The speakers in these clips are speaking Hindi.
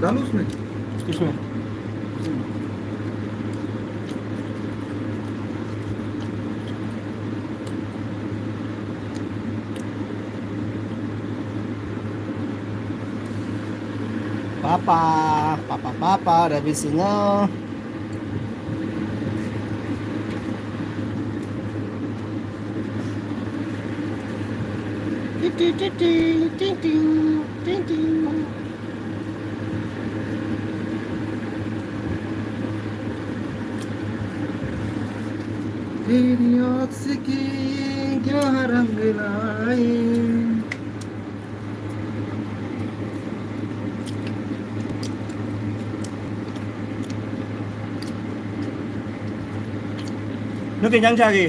डालो उसमें। किसमें? पापा पापा पापा रवि सिंह। टी टी टी टी टी टी टी टी। तेरी आँख की क्या रंग लाए। nó kinh doanh gì?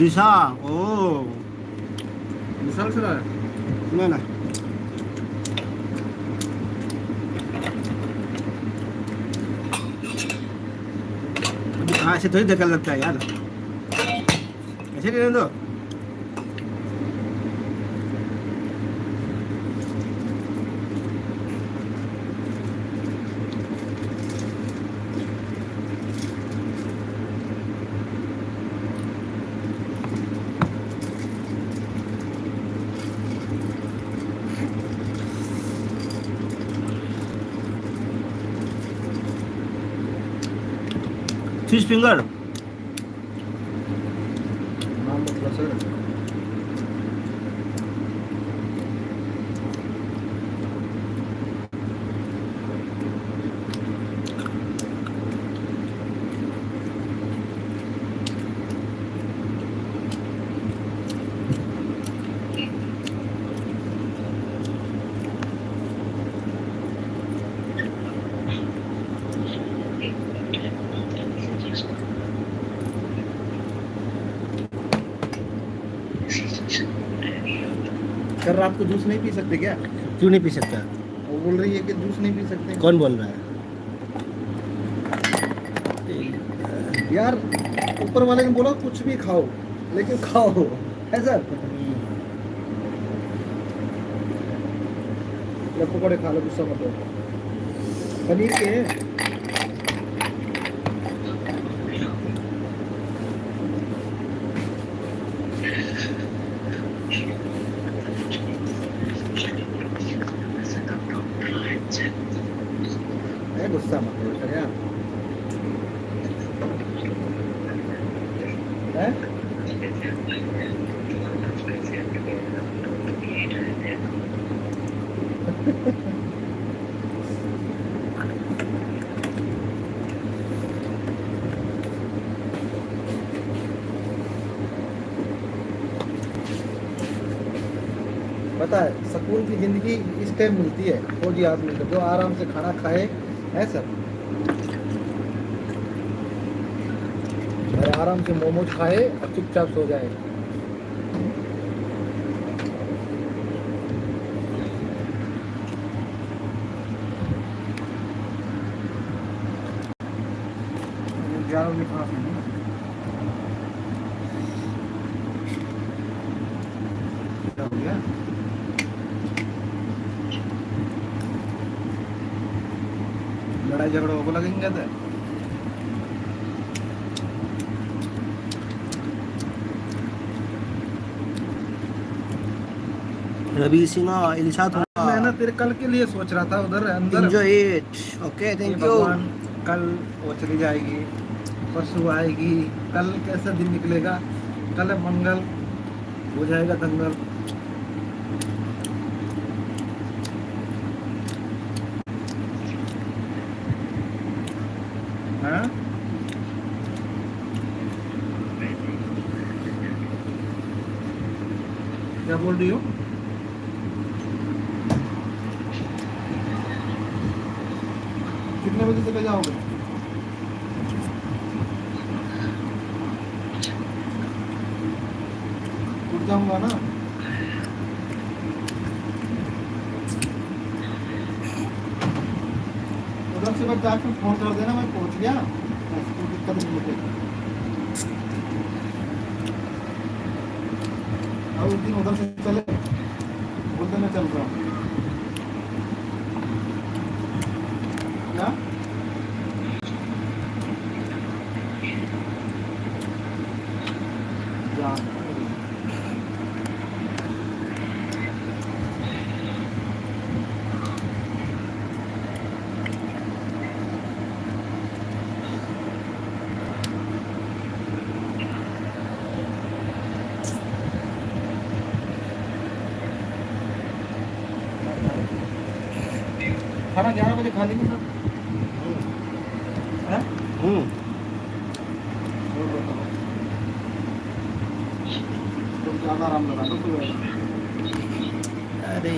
Lisa, oh, मिसाल से लाया। ना ना, हाँ ऐसे थोड़ी धक्का लगता है यार, ऐसे नहीं दो। फिश फिंगर, नाम मतलब सर। सर रात को जूस नहीं पी सकते क्या? क्यों नहीं पी सकता? वो बोल रही है कि जूस नहीं पी सकते। कौन बोल रहा है? यार ऊपर वाले ने बोला कुछ भी खाओ, लेकिन खाओ है सर। या पकौड़े खा लो, गुस्सा मत हो। पनीर के हैं। गुस्सा मत हो सर यार। पता है सुकून की जिंदगी इस टाइम मिलती है फौजी आदमी को, जो आराम से खाना खाए है सर, और आराम से मोमोज खाए और चुपचाप सो जाए। जाओगे कहाँ से? क्या हो गया? लड़ाई झगड़ा को लगेंगे तो रवि सिंह इलिशा थोड़ा मैं ना तेरे कल के लिए सोच रहा था उधर अंदर। Enjoy it, okay thank you. भगवान कल वो चली जाएगी, परसों आएगी, कल कैसा दिन निकलेगा? कल है मंगल, हो जाएगा दंगल। हाँ क्या बोल रही हो? कितने बजे चले जाओगे? उठ जाऊंगा ना। उधर से बस जाकर फोन कर देना, मैं पहुंच गया, बस कोई दिक्कत नहीं होगी। और उस दिन उधर से चले, बोलते मैं चल रहा हूँ क्या। जान खाना 11 बजे खा लेंगे सब हैं? और बताओ, तो ज़्यादा आराम लगा दो सुबह। अरे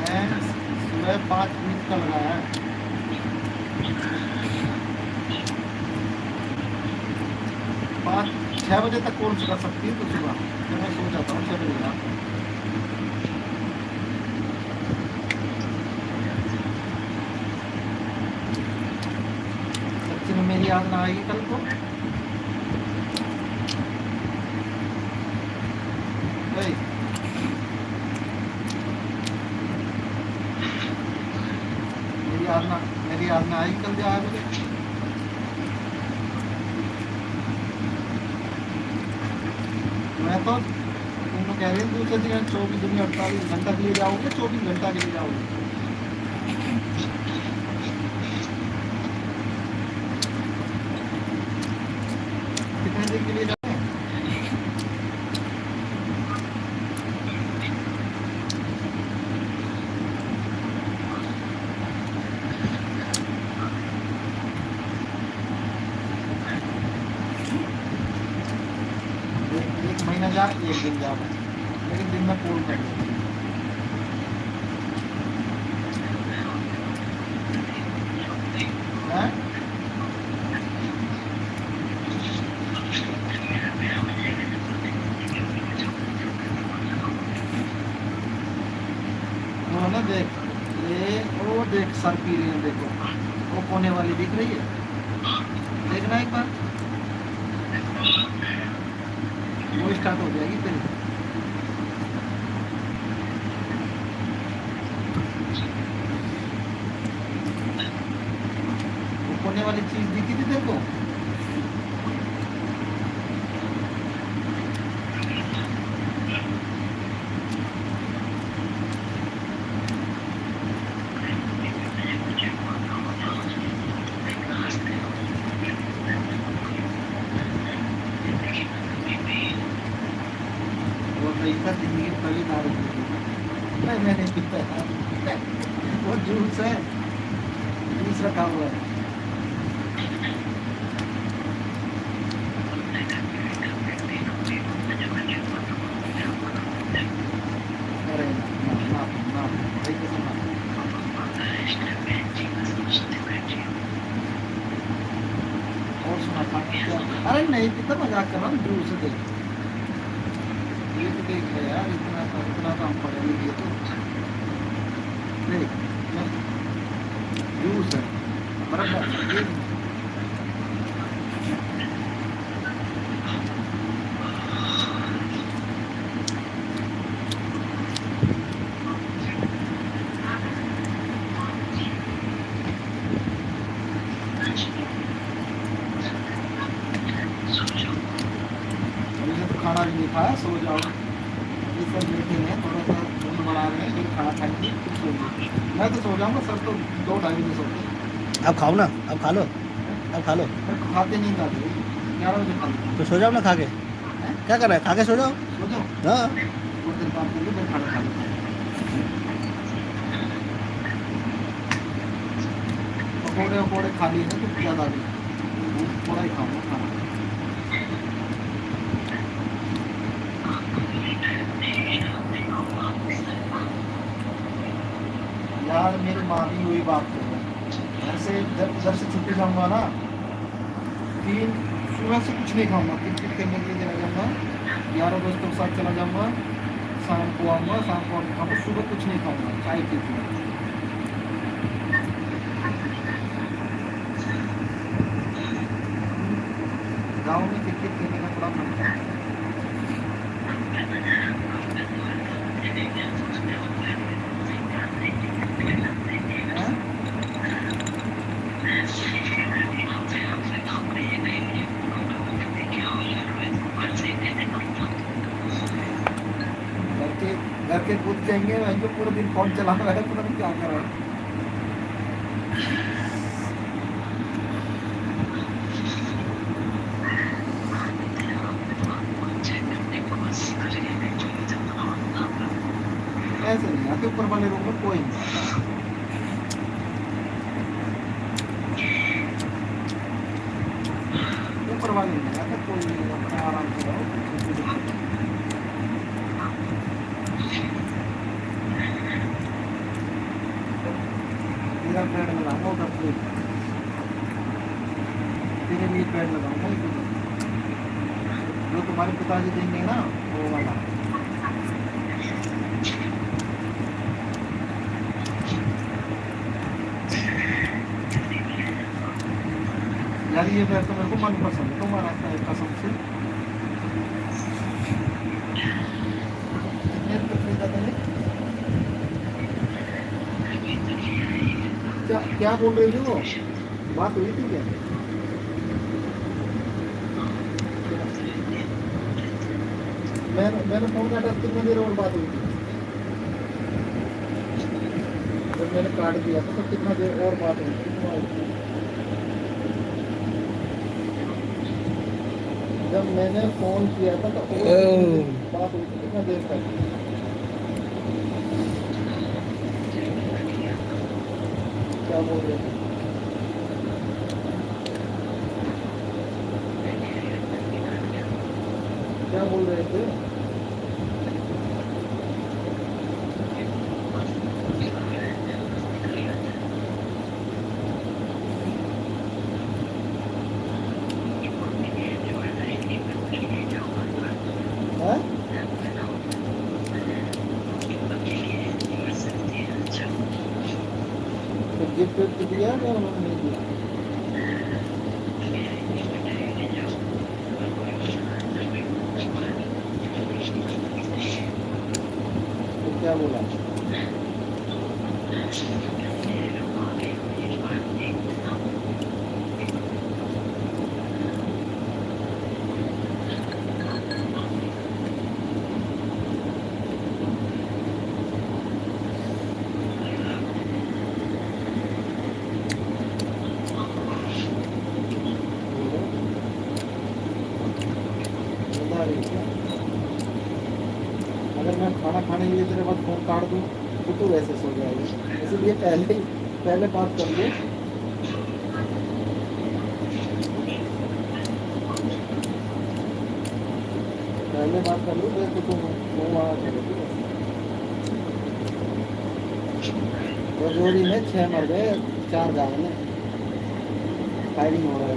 यार मैं सुबह 5 मिनट का लगाया है। 5-6 बजे तक कॉल कर सकती है तो सुबह, तो मैं सो जाता हूँ 6 बजे रात को। सच्ची में मेरी याद ना आएगी कल को। भाई मेरी याद ना आएगी कल 11 बजे। मैं तो तुम लोग कह रहे हैं दूसरे जगह 24 दिन 48 घंटा के लिए जाओगे, 24 घंटा के लिए जाओगे। कितने दिन के लिए जाओगे? एक महीना जा, एक दिन जाओ, लेकिन दिन में कॉल कर दो। हैं? वो ना देख, ये वो देख सर पी रही है, देखो वो कोने वाली दिख रही है, देखना एक बार, वो स्टार्ट हो जाएगी फिर। वो कोने वाली चीज दिखी थी देखो, वो पैसा जिंदगी में कभी ना रुकी। नहीं मैंने पीता है, वो जूस है, जूस रखा हुआ है। अरे ना भाई कसम ना। और सुना था क्या? अरे नहीं पीता, मजाक कर रहा हूँ, जूस देख, ये तो देख ले यार, इतना काम पड़े लिखे तो देख, जूस है बराबर ये। अभी तो खाना भी नहीं खाया, सो जाओ। ये सब बैठे हैं, थोड़ा सा नींद बढ़ा रहे हैं, फिर खाना खाएंगे फिर सोएंगे। मैं तो सो जाऊँगा, सर तो 2-2:30 बजे सोते। अब खाओ ना, अब खा लो, अब खा लो, फिर खाते नींद आती है, 11 बजे खा लेते तो सो जाओ ना खा के। हैं। क्या कर रहा है, खा के सो जाओ। सो जाओ, हाँ थोड़ी देर बात करके फिर खाना खा लेते हैं। पकौड़े वकौड़े खा लिए ना तो ज़्यादा भी, थोड़ा ही खाऊंगा खाना। यार मेरी माँ भी वही बात कर रही है, घर से घर से छुट्टी जाऊंगा ना, 3 सुबह से कुछ नहीं खाऊंगा, क्रिकेट खेलने के लिए चला जाऊंगा, 11 दोस्तों के साथ चला जाऊंगा, शाम को आऊँगा, शाम को खाऊंगा, सुबह कुछ नहीं खाऊंगा, चाय पीऊंगा। गाँव में क्रिकेट खेलने का थोड़ा मन करता है। हाँ? घर के कूद जाएंगे, वहीं पे पूरा दिन फोन चला रहा है, पता नहीं क्या कर रहा है। ऐसे नहीं आते, ऊपर वाले रूम में कोई नहीं आता। ऊपर वाले नहीं आता, कोई नहीं, अपना आराम से रहो, कुछ भी दिक्कत नहीं। इधर पेड़ लगाऊंगा, उधर पेड़, तेरे लिए पेड़ लगाऊंगा इधर, जो तुम्हारे पिताजी देंगे ना वो वाला। यार ये पेड़ तो मेरे को मन पसंद है तुम्हारा, कसम से। कितने रुपये खरीदा था ये? क्या क्या बोल रही थी वो? बात हुई थी क्या? मैंने फोन काटा, कितनी देर और बात हुई थी? जब मैंने काट दिया था तो कितना देर और बात हुई थी तुम्हारी? जब मैंने फोन किया था तो और बात हुई थी कितना देर तक? क्या बोल रहे थे? क्या बोल रहे थे? हाँ? तो गिफ्ट विफ्ट दिया या उन्होंने नहीं दिया? तो क्या बोला? बता रही क्या? अगर मैं खाना खाने के लिए तेरे पास फोन काट दूँ तो तू वैसे सो जाएगी, इसलिए पहले बात कर ले। पहले बात कर लूँ तो तुम वहाँ चलो। रजौरी में 6 मर गए, 4 जाने, फायरिंग हो रहा है।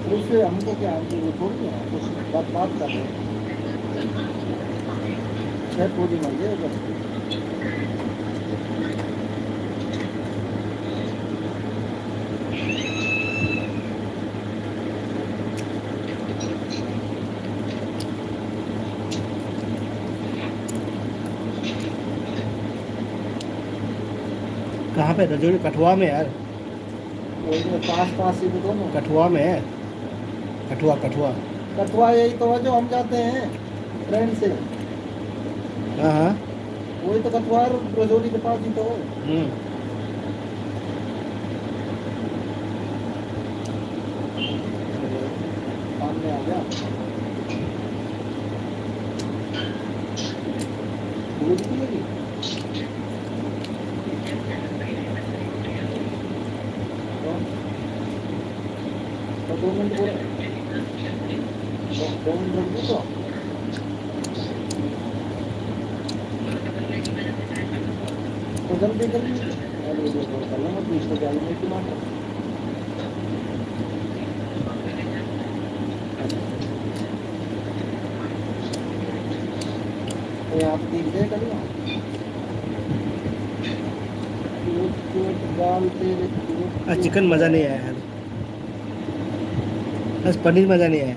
तो उससे हमको क्या, वो थोड़ी है, कुछ बात कर रहे हैं। 6 फौजी मर गए उधर। कहाँ पे? रजौरी कठुआ में यार, वही में पास ही तो दोनों। कठुआ में है। कठुआ कठुआ। कठुआ यही तो है जो हम जाते हैं ट्रेन से, हाँ हाँ। वही तो कठुआ रजौरी के पास ही तो है। सामने आ गया। दूध पिएगी? तो 2 मिनट बोला, 2 मिनट रुक दो तो जल्दी अरे देखो चलो मत, बीच में जाने में टमाटर। तो यहाँ पे दिख जाए कल चोट डाल तेरे चोट आज चिकन मज़ा नहीं आया यार, बस पनीर मज़ा नहीं आया।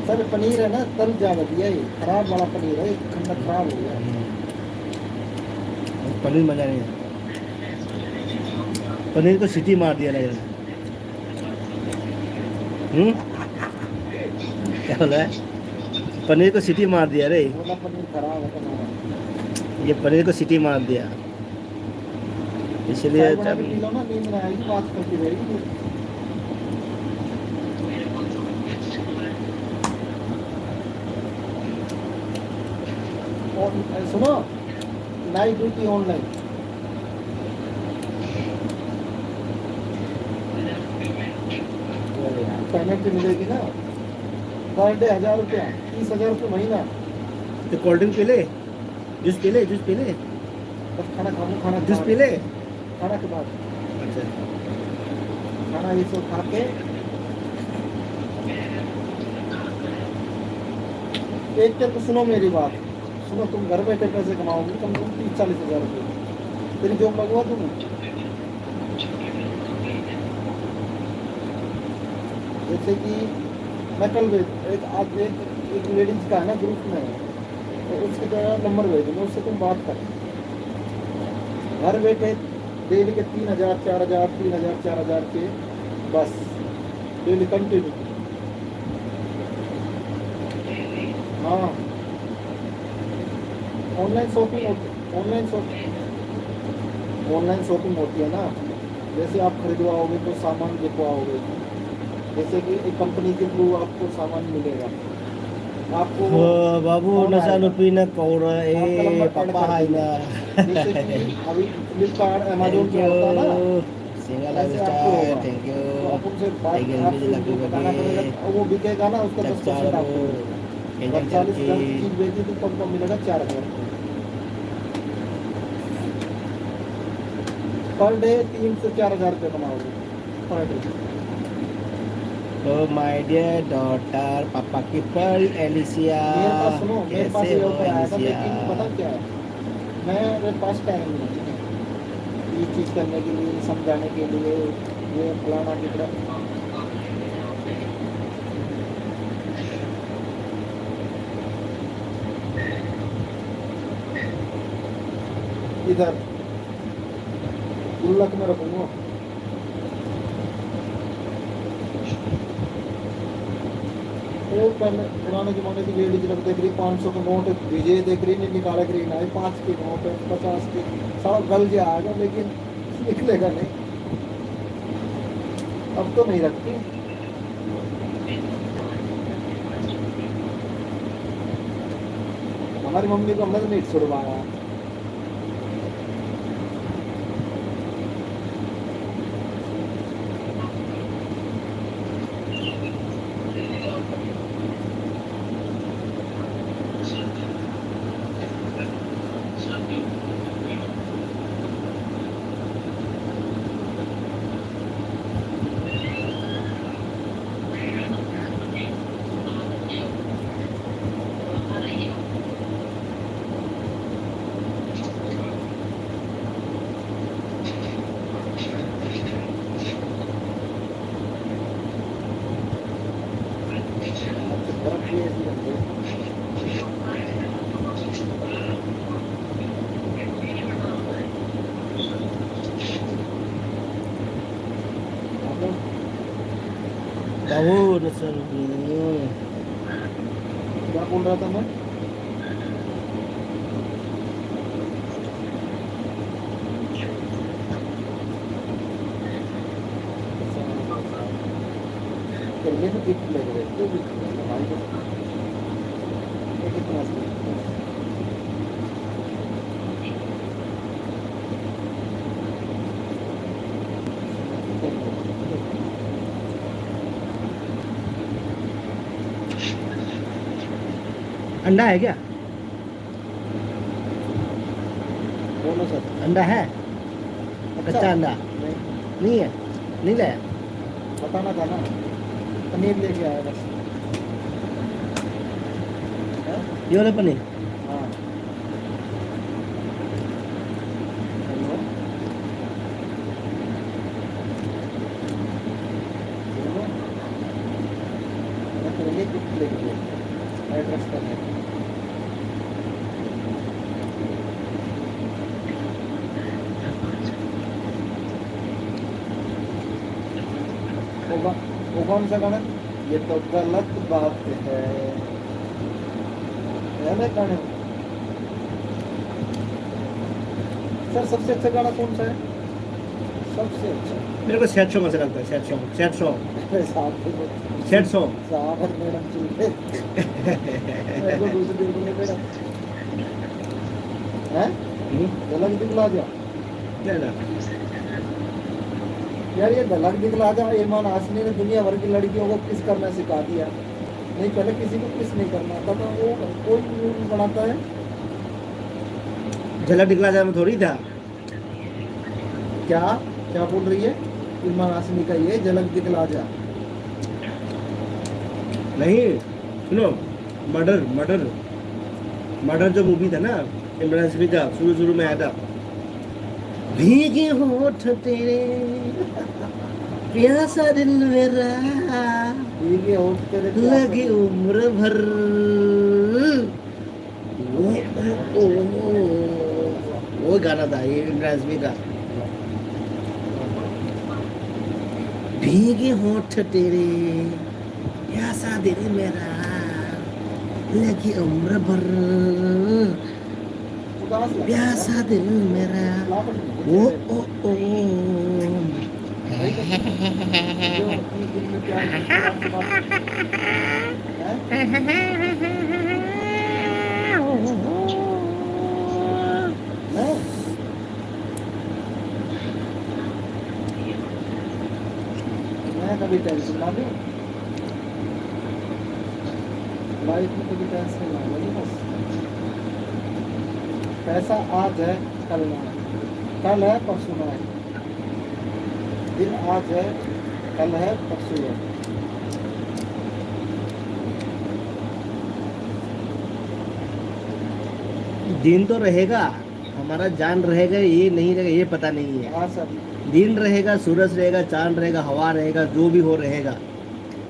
सर पनीर है ना तल ज्यादा दिया है, खराब वाला पनीर है, खंडा खराब हो गया। बस पनीर मज़ा नहीं आया, पनीर को सीटी मार दिया लग रहा है। क्या बोला है? पनीर को सीटी मार दिया रे, बोला पनीर खराब है तुम्हारा। ये पनीर को सीटी मार दिया, इसलिए चाय बना के पी लो ना, नींद में आएगी, बात करती रहेगी। और सुनो, नाइट ड्यूटी ऑनलाइन, पेमेंट भी मिलेगी ना, पर डे 1000 रुपया, 30,000 रुपये महीना। तो कोल्ड ड्रिंक पी ले, जूस पी ले, जूस पी ले, बस खाना खाऊँ, खाना जूस खा पी ले। खाना के बाद अच्छा, खाना ये सब खा के एक तो सुनो मेरी बात, सुनो, तुम घर बैठे पैसे कमाओगे कम से कम 30-40 हज़ार रुपये, तेरी जॉब लगवा दूँ। जैसे कि मैं कल एक लेडीज का है ना ग्रुप में, तो उसके द्वारा नंबर भेज दूँगा, उससे तुम बात कर, घर बैठे डेली के 3,000 4,000 3,000 4,000 के, बस डेली कंटिन्यू। हाँ, ऑनलाइन शॉपिंग होती है ना, जैसे आप खरीदवाओगे तो सामान दिखवाओगे, जैसे कि एक कंपनी के थ्रू आपको सामान मिलेगा, आपको हो बाबू कौन नशा आएगा? नुपी न कौड़ा आपका ए नंबर ऐड पापा कर हाय दूंगा। ना। जैसे कि अभी फ्लिपकार्ट अमेजोन थैंक पे होता है ना, यू सिंगल लाइफ ऐसे आपको स्टार, होगा, थैंक यू, तो आप उनसे बात, थैंक यू आपसे लकी उनको बताना पड़ेगा, बगे, और वो बिकेगा ना उसका चक 10% चारो, आपको मिलेगा। केंजन 40,000 की टर्की, चीज बेची तो कम कम मिलेगा 4,000 पर डे, 3 से 4,000 रुपये कमाओगे per day. Oh my dear daughter, पापा की पर्ल एलिसिया, मेरे पास सुनो, मेरे पास कैसे ये हो ऑफर आया था, एलिसिया? लेकिन पता क्या है, मेरे पास टाइम नहीं है ये चीज़ करने के लिए, समझाने के लिए, ये फलाना टिकड़ा। इधर गुल्लक में रखूंगा, वो पहले पुराने जमाने की लेडीज लोग देख रही 500 के नोट विजय देख रही, नहीं निकाला करी ना, 5 के नोट 50 के, सारा गल जा आएगा लेकिन निकलेगा नहीं। अब तो नहीं रखती, हमारी मम्मी को हमने तो नहीं छुड़वाया। बर्फ भी ऐसी रखते हैं। बाबू नशा नुपी, क्या बोल रहा था मैं? चलिए तो गिफ्ट ले रहे थे, गिफ्ट भाई को ये कितना अंडा है क्या? बोलो सर। अंडा है, अच्छा, कच्चा अंडा नहीं, नहीं है, नहीं लाया। बताना था ना, पनीर लेके आया बस। हाँ? ये वाला पनीर हाँ हेलो हेलो मैं तेरे लिए गिफ्ट लेके गया एड्रेस करने वो कौन सा गाना ये तो गलत बात है ना गाने सर सबसे अच्छा गाना कौन सा है सबसे अच्छा मेरे को सैड सॉन्ग अच्छा लगता है सैड सॉन्ग सैड सॉन्ग सागर मैडम चलते मेरे को दूसरे दिन बोले मैडम हैं झलक दिखला जा नहीं ना यार ये झलक दिखला जा ईमान हाशमी ने दुनिया भर की लड़कियों को किस करना सिखा दिया नहीं पहले किसी को किस नहीं करना था तो वो कोई रूल बनाता है झलक दिखला जा में थोड़ी था क्या क्या बोल रही है ईमान हाशमी का ये झलक दिखला जा नहीं सुनो मर्डर मर्डर मर्डर जो मूवी था ना इमरान हाशमी का शुरू शुरू में आया था भीगे होठ तेरे प्यासा दिल मेरा ये होठ तेरे लगी उम्र भर वो गाना था ये इमरान हाशमी का भीगे होठ तेरे प्यासा दिल मेरा लगी उम्र भर प्यासा दिल मेरा ओ ओ ओ मैं कभी टेंशन ना लूं लाइफ में कभी टेंशन ना लूं बस पैसा आज है कल ना है कल है परसों ना है दिन आज है कल है परसों है दिन तो रहेगा हमारा जान रहेगा ये नहीं रहेगा ये पता नहीं है हाँ सर दिन रहेगा सूरज रहेगा चांद रहेगा हवा रहेगा जो भी हो रहेगा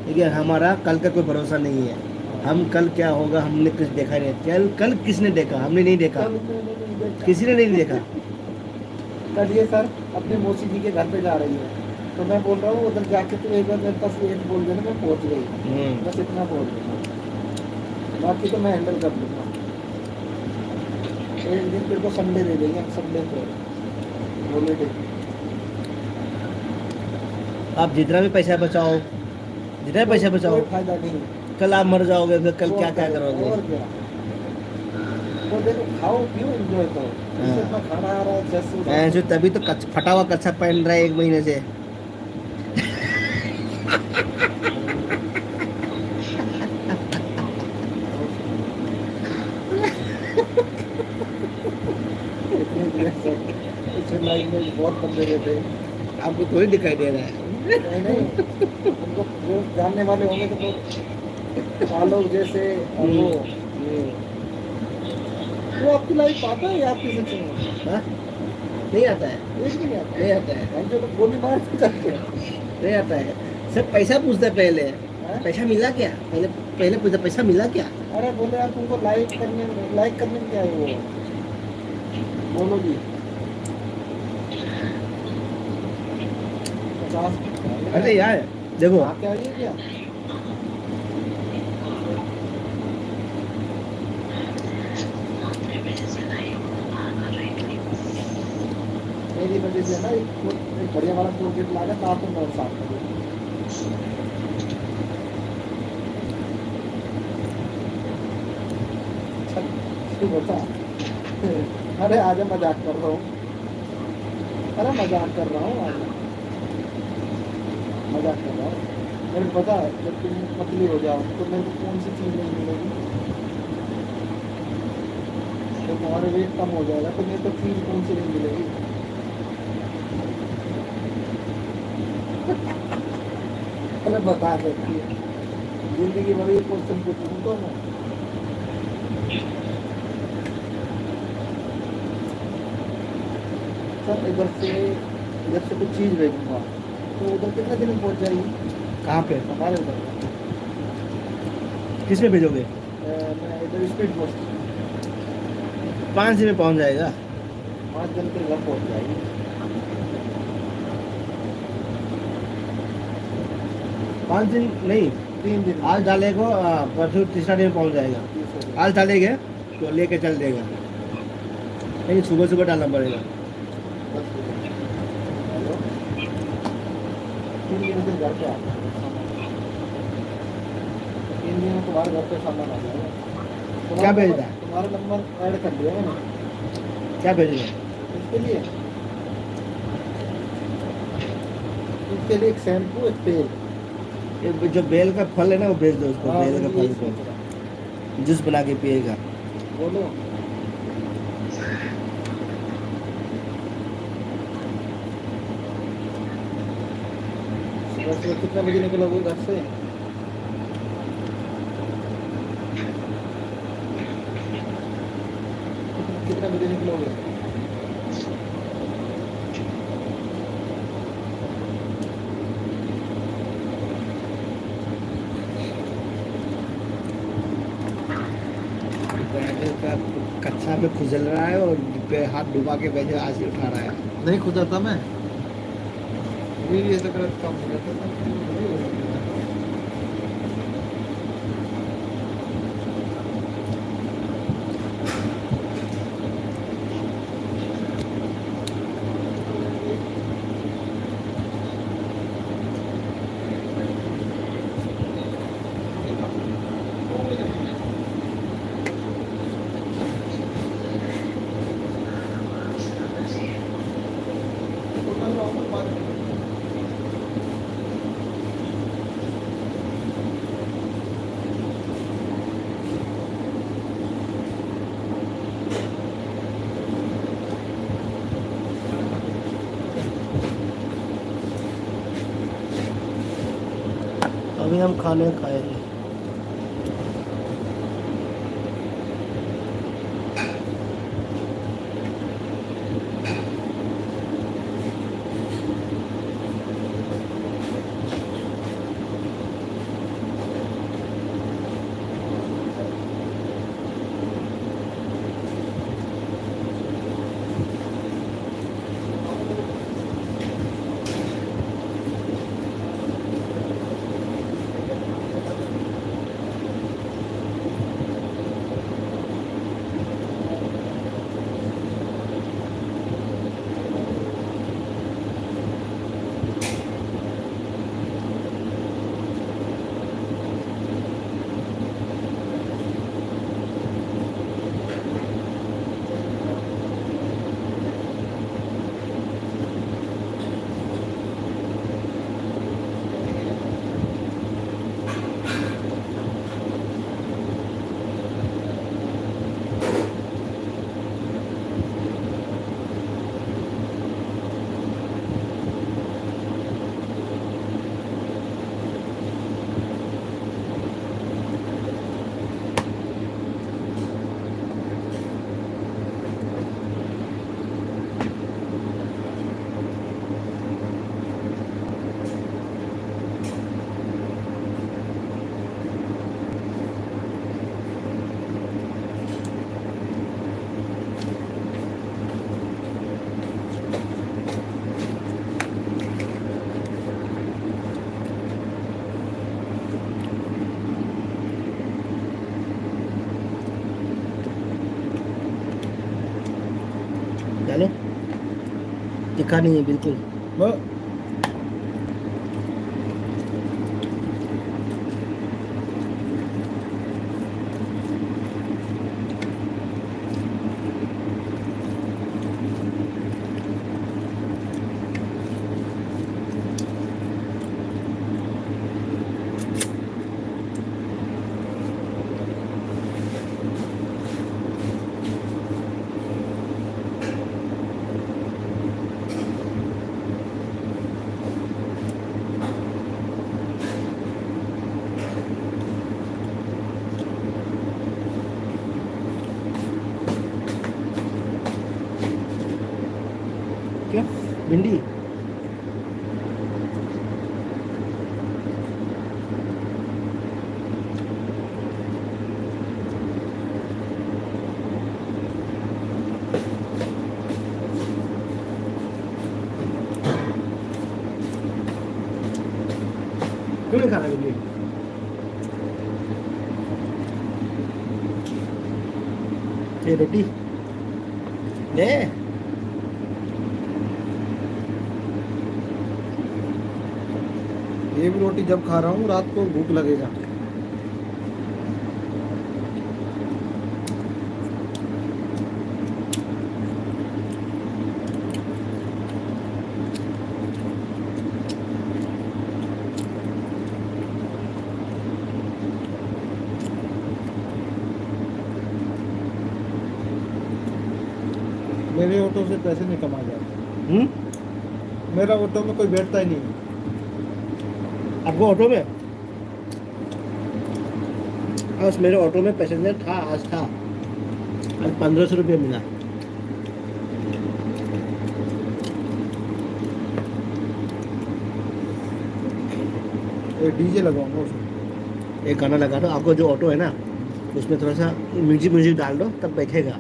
ठीक है हमारा कल का कोई भरोसा नहीं है हम कल क्या होगा हमने कुछ देखा नहीं कल कल किसने देखा हमने नहीं देखा कल मैंने नहीं देखा। किसी ने नहीं देखा कल ये सर अपने मौसी जी के घर पे जा रही है तो मैं बोल रहा हूँ उधर जाके तो एक बार मेरे पास एक बोल देना मैं पहुँच गई बस इतना बोल दूँगा बाकी तो मैं हैंडल कर लूँगा एक दिन तेरे को संडे दे देंगे संडे को हॉलीडे आप जितना भी पैसा बचाओ जितना भी पैसा बचाओ कोई फायदा नहीं कल आप मर जाओगे फिर कल क्या क्या करोगे और क्या वो देखो खाओ पियो एंजॉय करो इससे इतना खाना आ रहा है जैसे ऐसे तभी तो फटा हुआ कच्छा पहन रहा है 1 महीने से इतने लाइन में बहुत बंदे रहते हैं आपको थोड़ी दिखाई दे रहा है नहीं नहीं उनको जो जानने वाले होंगे तो आलोक जैसे और वो आपकी लाइफ आता है या आपकी सचिन में हाँ? नहीं आता है एक भी नहीं आता नहीं आता है हम जो लोग गोली मार के चलते हैं नहीं आता है सब पैसा पूछता है पहले हैं? पैसा मिला क्या पहले पहले पूछता पैसा मिला क्या अरे बोले यार तुमको लाइक करने में क्या है वो बोलो जी 50 अरे यार देखो आके आइए क्या मेरी वजह से ना एक बढ़िया वाला टोलगेट लागा तो आपको बहुत साफ कर बता अरे आजा मजाक कर रहा हूँ अरे मजाक कर रहा हूँ आजा मजाक कर रहा हूँ मेरे को पता है जब तुम पतली हो जाओ तो मेरे को कौन सी चीज़ नहीं मिलेगी तो तुम्हारा वेट कम हो जाएगा तो मेरे को चीज़ कौन सी नहीं मिलेगी अरे बता सकती है जिंदगी भर ये क्वेश्चन पूछूँ तो मैं सर इधर से कुछ चीज़ भेजूंगा तो उधर कितने दिन में पहुंच जाएगी कहाँ पे? हमारे उधर किस में भेजोगे? मैं इधर स्पीड पोस्ट 5 दिन में पहुँच जाएगा। 5 दिन के घर पहुंच जाएगी 5 दिन नहीं, 3 दिन आज डालेगा, परसों तीसरा दिन पहुँच जाएगा। आज डालेंगे तो लेके चल देगा, लेकिन सुबह सुबह डालना पड़ेगा। 3 दिन से घर पे आ 3 दिन में तुम्हारे घर पे सामान आ जाएगा क्या भेजना है? तुम्हारा नंबर ऐड कर दिया मैंने क्या भेजेगा? इसके लिए एक शैम्पू एक तेल ये जो बेल का फल है ना वो भेज दो उसको, हाँ, बेल का मैं फल यही सोच रहा को जूस बना के पिएगा। बोलो सुबह सुबह कितने बजे निकलोगे घर से कितने बजे निकलोगे बैठे का कच्चा में खुजल रहा है और पे हाथ डुबा के बैठे आज ही उठा रहा है। नहीं खुदा था मैं अभी भी ऐसा गलत काम हो जाता था अभी हम खाने खाएंगे। डालो, दिखा नहीं है बिल्कुल वो। भिंडी क्यों नहीं खा रहा भिंडी? ये रोटी ले। ये भी रोटी जब खा रहा हूँ रात को भूख लगेगा। मेरे ऑटो से पैसे नहीं कमा जाते। मेरा ऑटो में कोई बैठता ही नहीं। आपको ऑटो में? आज मेरे ऑटो में पैसेंजर था, आज 1500 रुपये मिला। एक डीजे लगाऊंगा उसमें। एक गाना लगा दो, आपको जो ऑटो है ना उसमें थोड़ा सा म्यूजिक डाल दो, तब बैठेगा।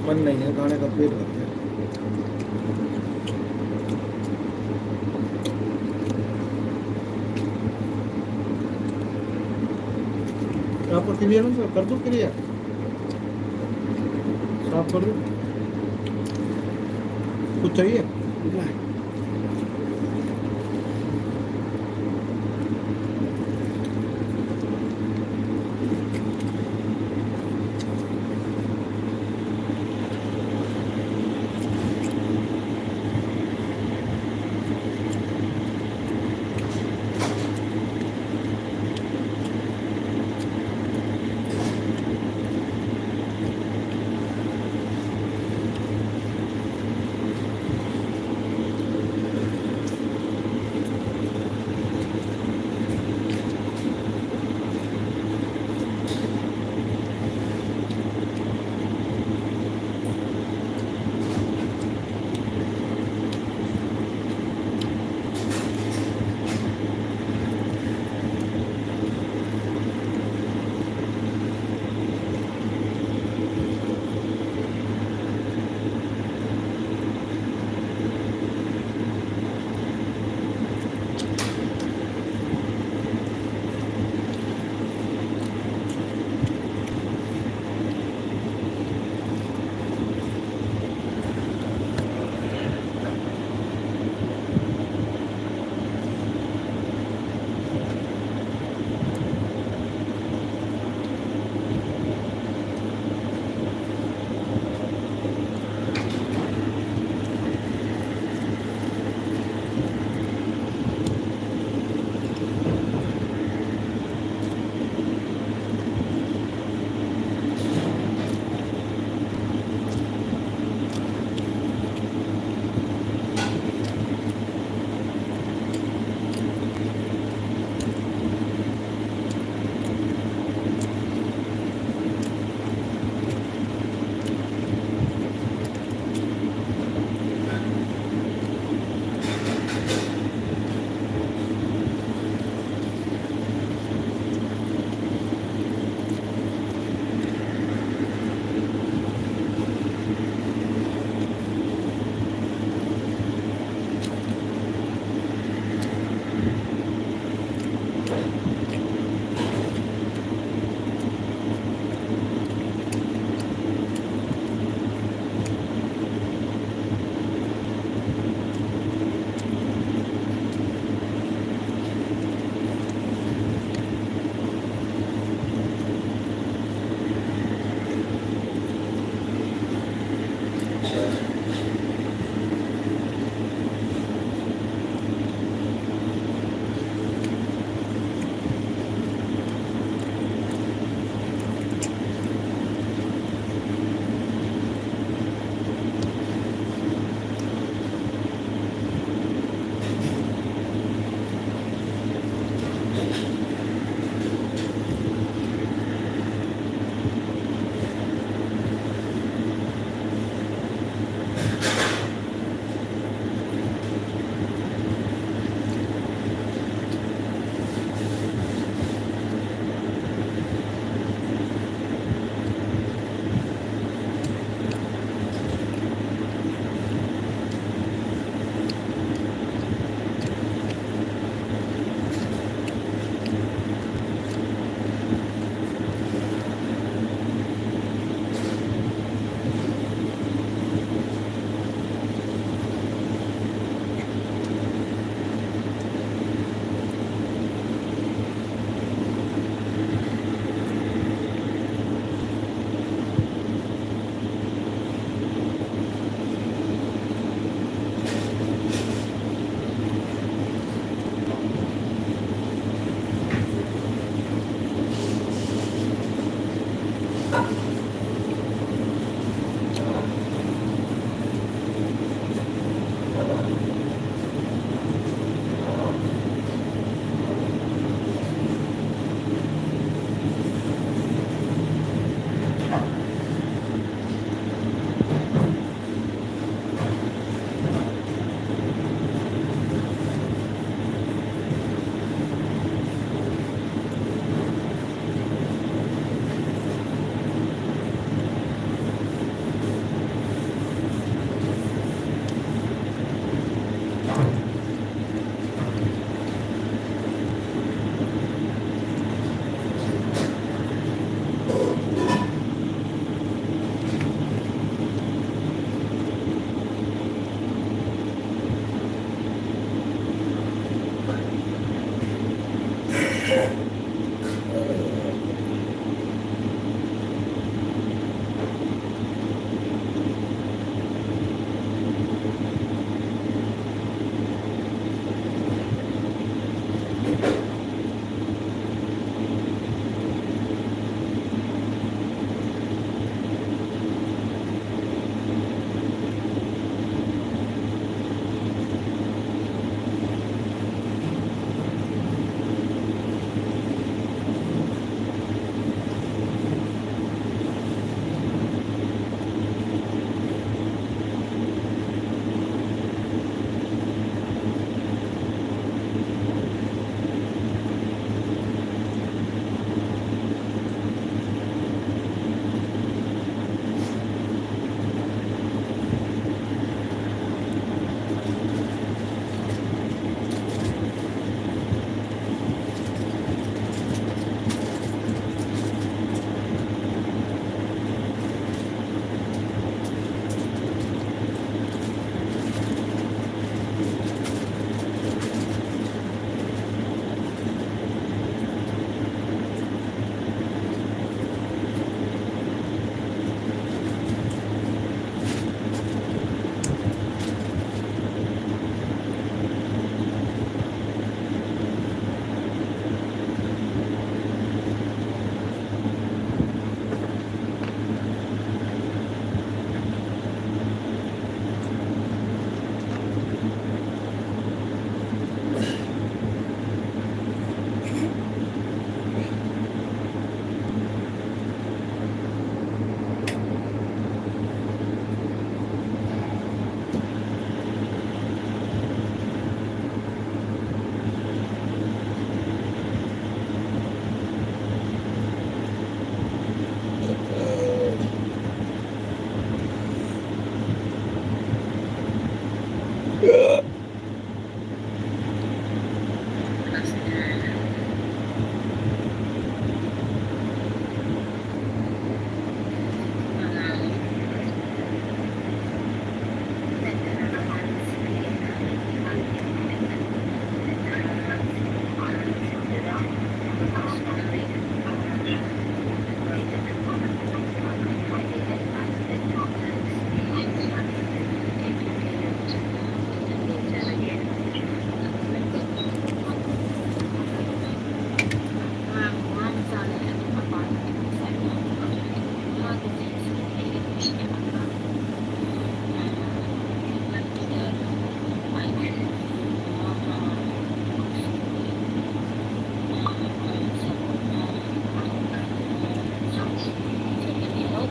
मन नहीं है खाने का, पेट भर गया। आपको क्लियर ना कर दो, क्लियर साफ कर दो। कुछ चाहिए?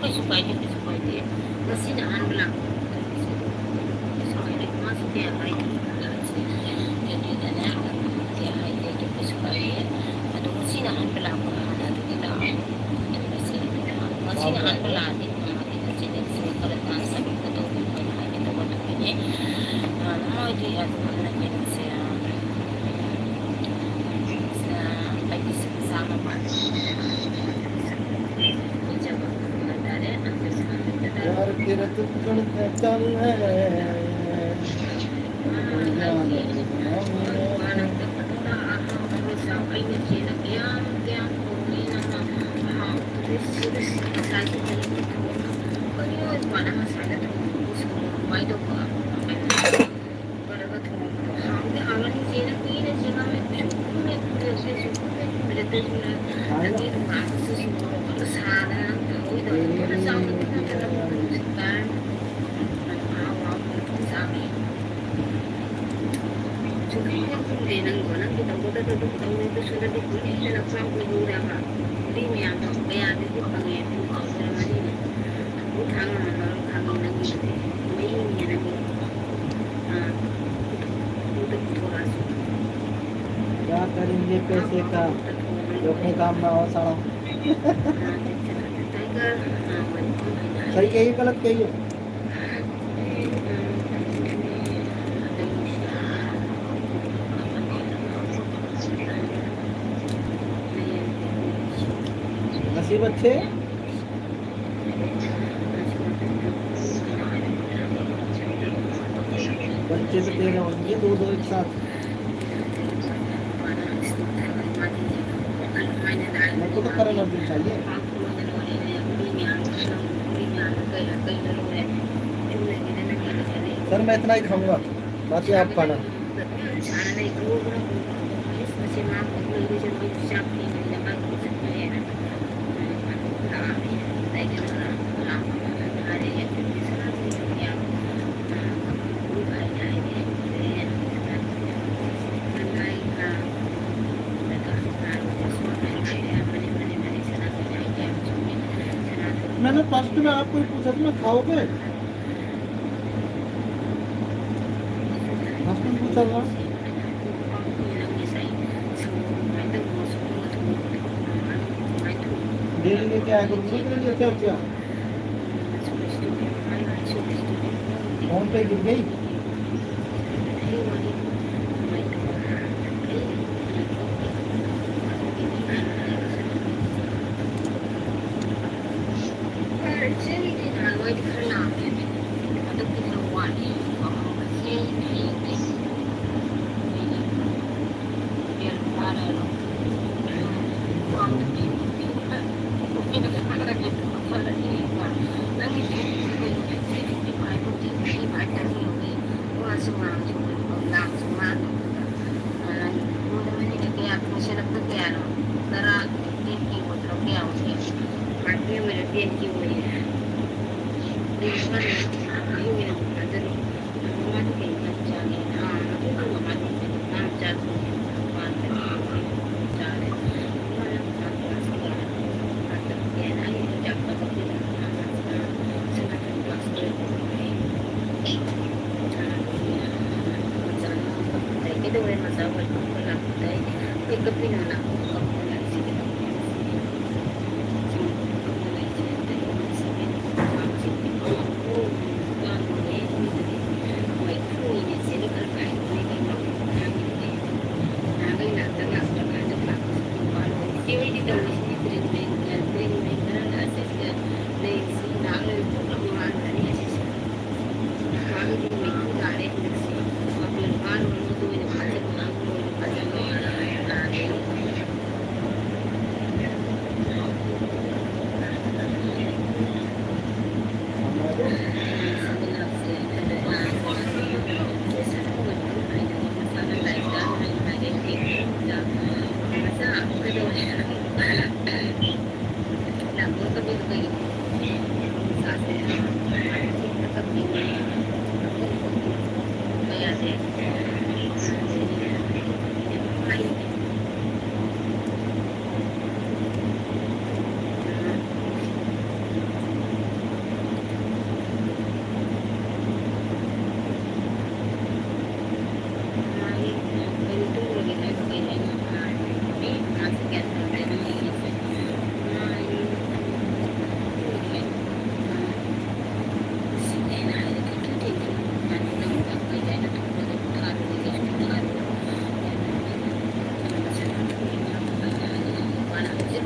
kaisu kaide. Masih dah anbelang. Kaisu kaide masuk dia kaide. Jadi dana dia kaide kaisu kaide. Aduh masih dah anbelang. Ada kita. Masih dah anbelang. Jadi kalau tansa kita tu kita buat begini. Mau dia nak saya lagi sama pak. यार तेरा तुक्कड़ चल है क्या करेंगे पैसे का जो अपने काम ना हो सारा सही कहिए गलत कहिए नसीब अच्छे बच्चे तो तेरे होंगे दो दो एक साथ मेरे को तो करना भी चाहिए सर मैं इतना ही खाऊंगा बाकी आप खाना मैंने फर्स्ट में आपको ही पूछा था खाओगे फर्स्ट में पूछा था डेली लेके आया करूँगा तेरे लिए क्या क्या फोन पे गिर गई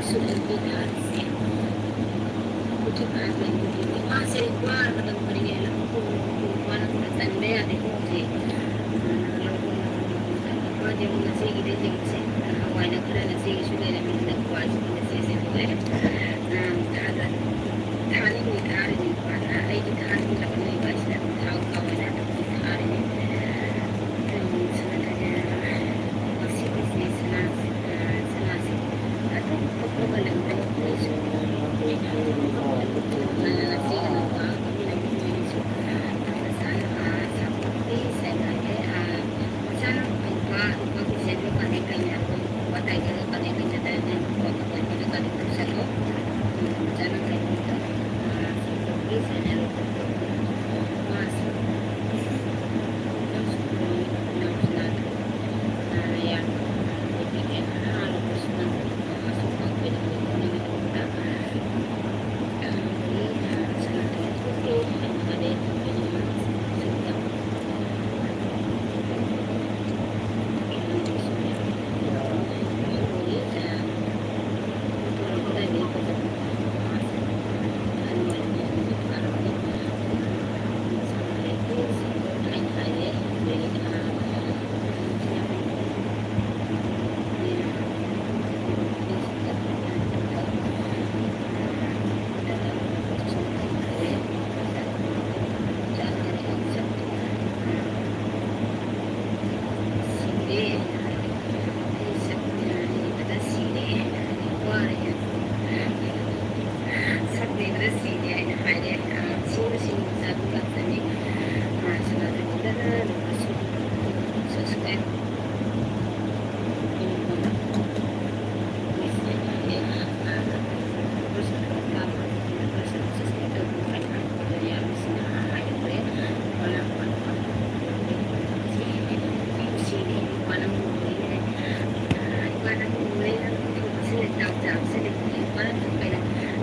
sulit dikasih. Kucing ini masih keluar pada kemarin aku mana tanda ya deh sih. Kalau dia masih gitu sih masih awal nak kena nasi sudah ada minta kuat nasi sudah. Ada thani ni thani ni mana ai di thani ni lakukan ni bahasa tahu kawan ada thani ni. Sebenarnya masih bisnis senasi atau perkembangan bisnis.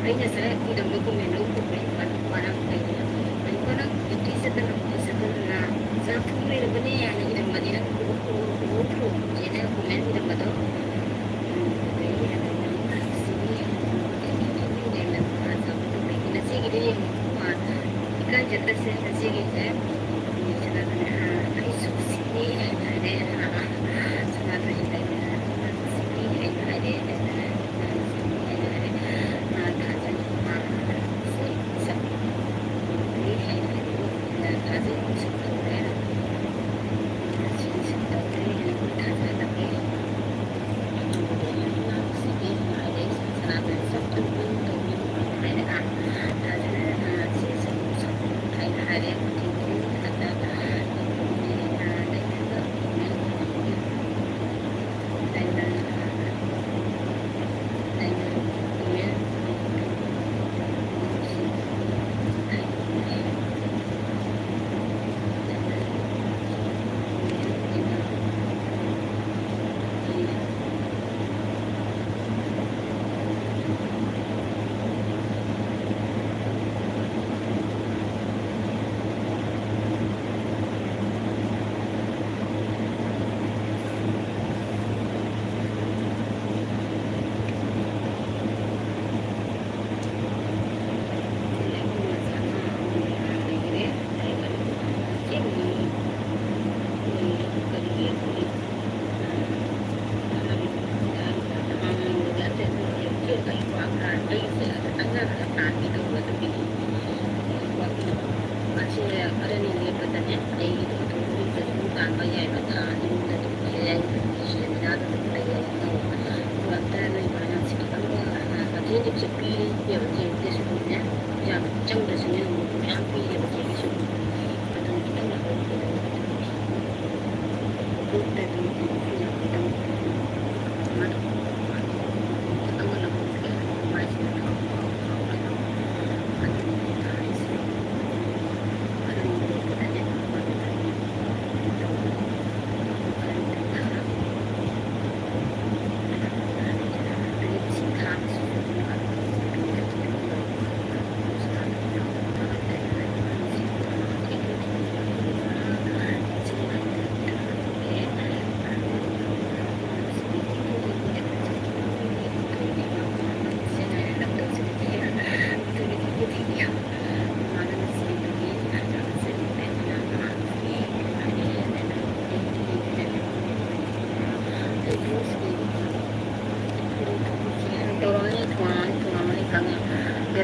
Aina saya tidak dokumen dokumen barang lainnya. Mana itu sebenarnya saya punya lebih yang ini mana buku jadi dokumen tidak betul. Nasi gini ikan jelas nasi gini. Ini susi ada sangat ada sini ada.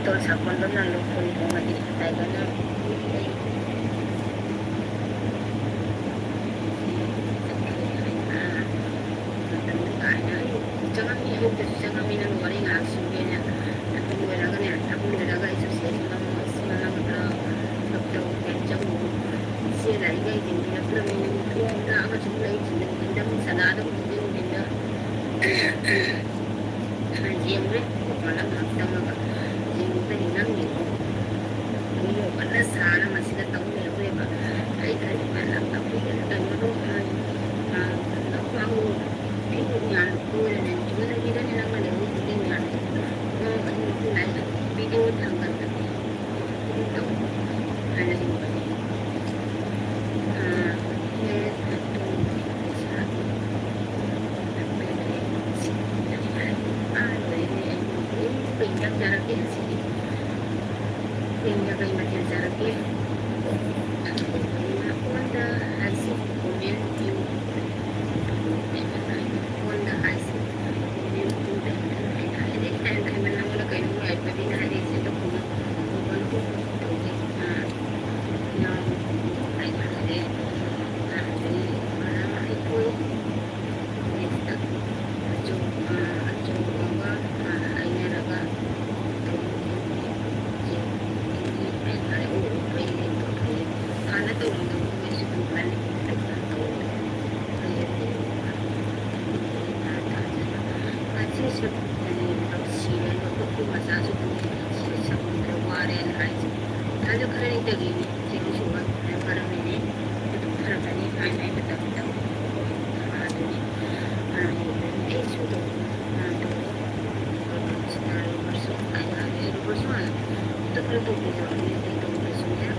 โทรศัพท์คนนั้นลงทุนของมันดีใจกันนะjangan minum jangan minum goreng langsung dia aku beraga ni aku beraga itu semalam doktor kencang saya lagi gini dia belum minum tu dah aku cuma lagi minum sadar aku minum minum jam ni malam hafta maga jam tu minum minum minum pada sana masih dah tahu ni aku apa hari hari malam tapi kan itu aku yang pura dan juga lagi dan yang mana mungkin yang itu lain video tanggal tapi itu ada yang boleh pinjam jarak dia sini pinjam macam jarak dia aku ada hasil kemudian wanda hasil kemudian ada mana mana kayu ada tapi dah ada itu pun bantu yang ada jadi mana itu kita coba aina raga anak tu masih bukan siya ko kumasa sa sa warin ay kalau kaya ito gini siguro ay parang ini ito parang tani ay matapitaw ito ni ay sudo ito sa person ay person ito pero ito ito person niya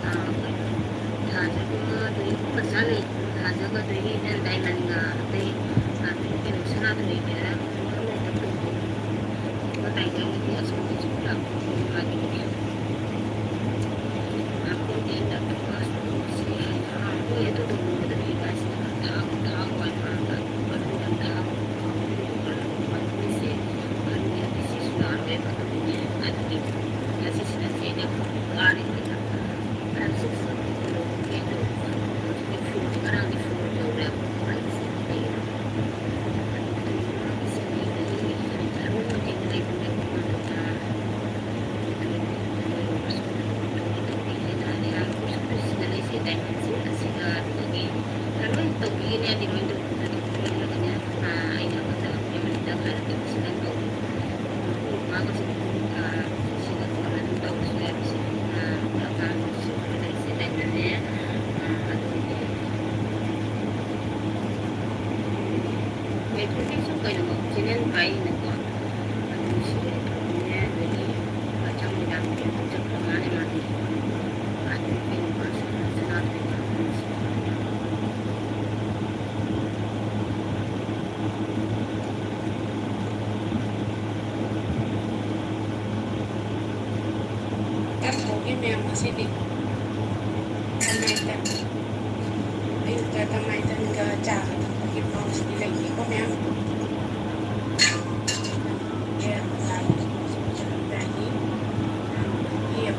haja ko dili ko kasali haja ko dili na dahil nga ate ito sana ito ni kaya tay cái gì ở trong cái chỗ là là cái gì aku dia nak lepas aku itu tu dari guys tahu apa baru dan tahu mesti mesti sudah ada betul ada di kasih sini dia hari kita kasih itu sekarang di foto dia yang masih di Tamaitan. Ayun ka Tamaitan ka Jakarta. Bakit mo sila lagi ko ma'am? Ya, lalu tadi iya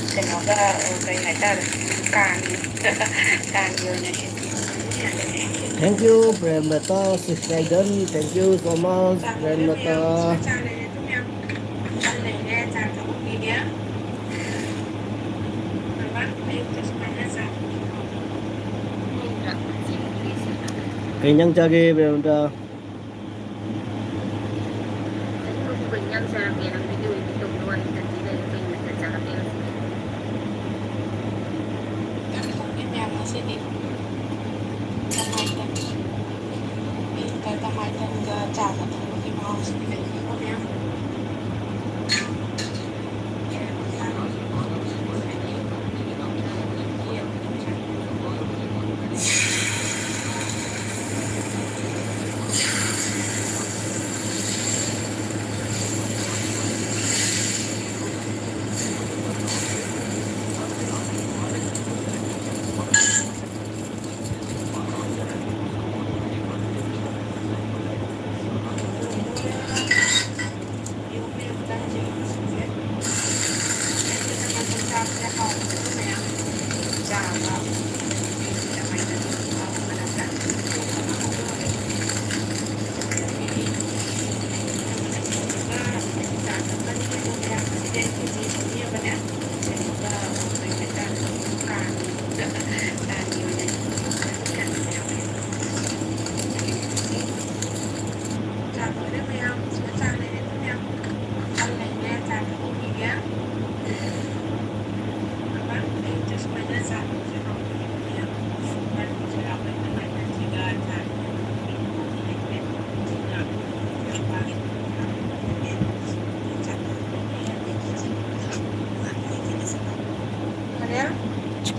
semoga kelihatan kan Thank you, Premlata Sisraiden. Thank you so much, Premlata. Kenyang cagi, Premlata. kenyang saya bilang video itu keluar dan tidak yang pengen cara bilang jadi Tamatan ke cara di mau sedikit ya.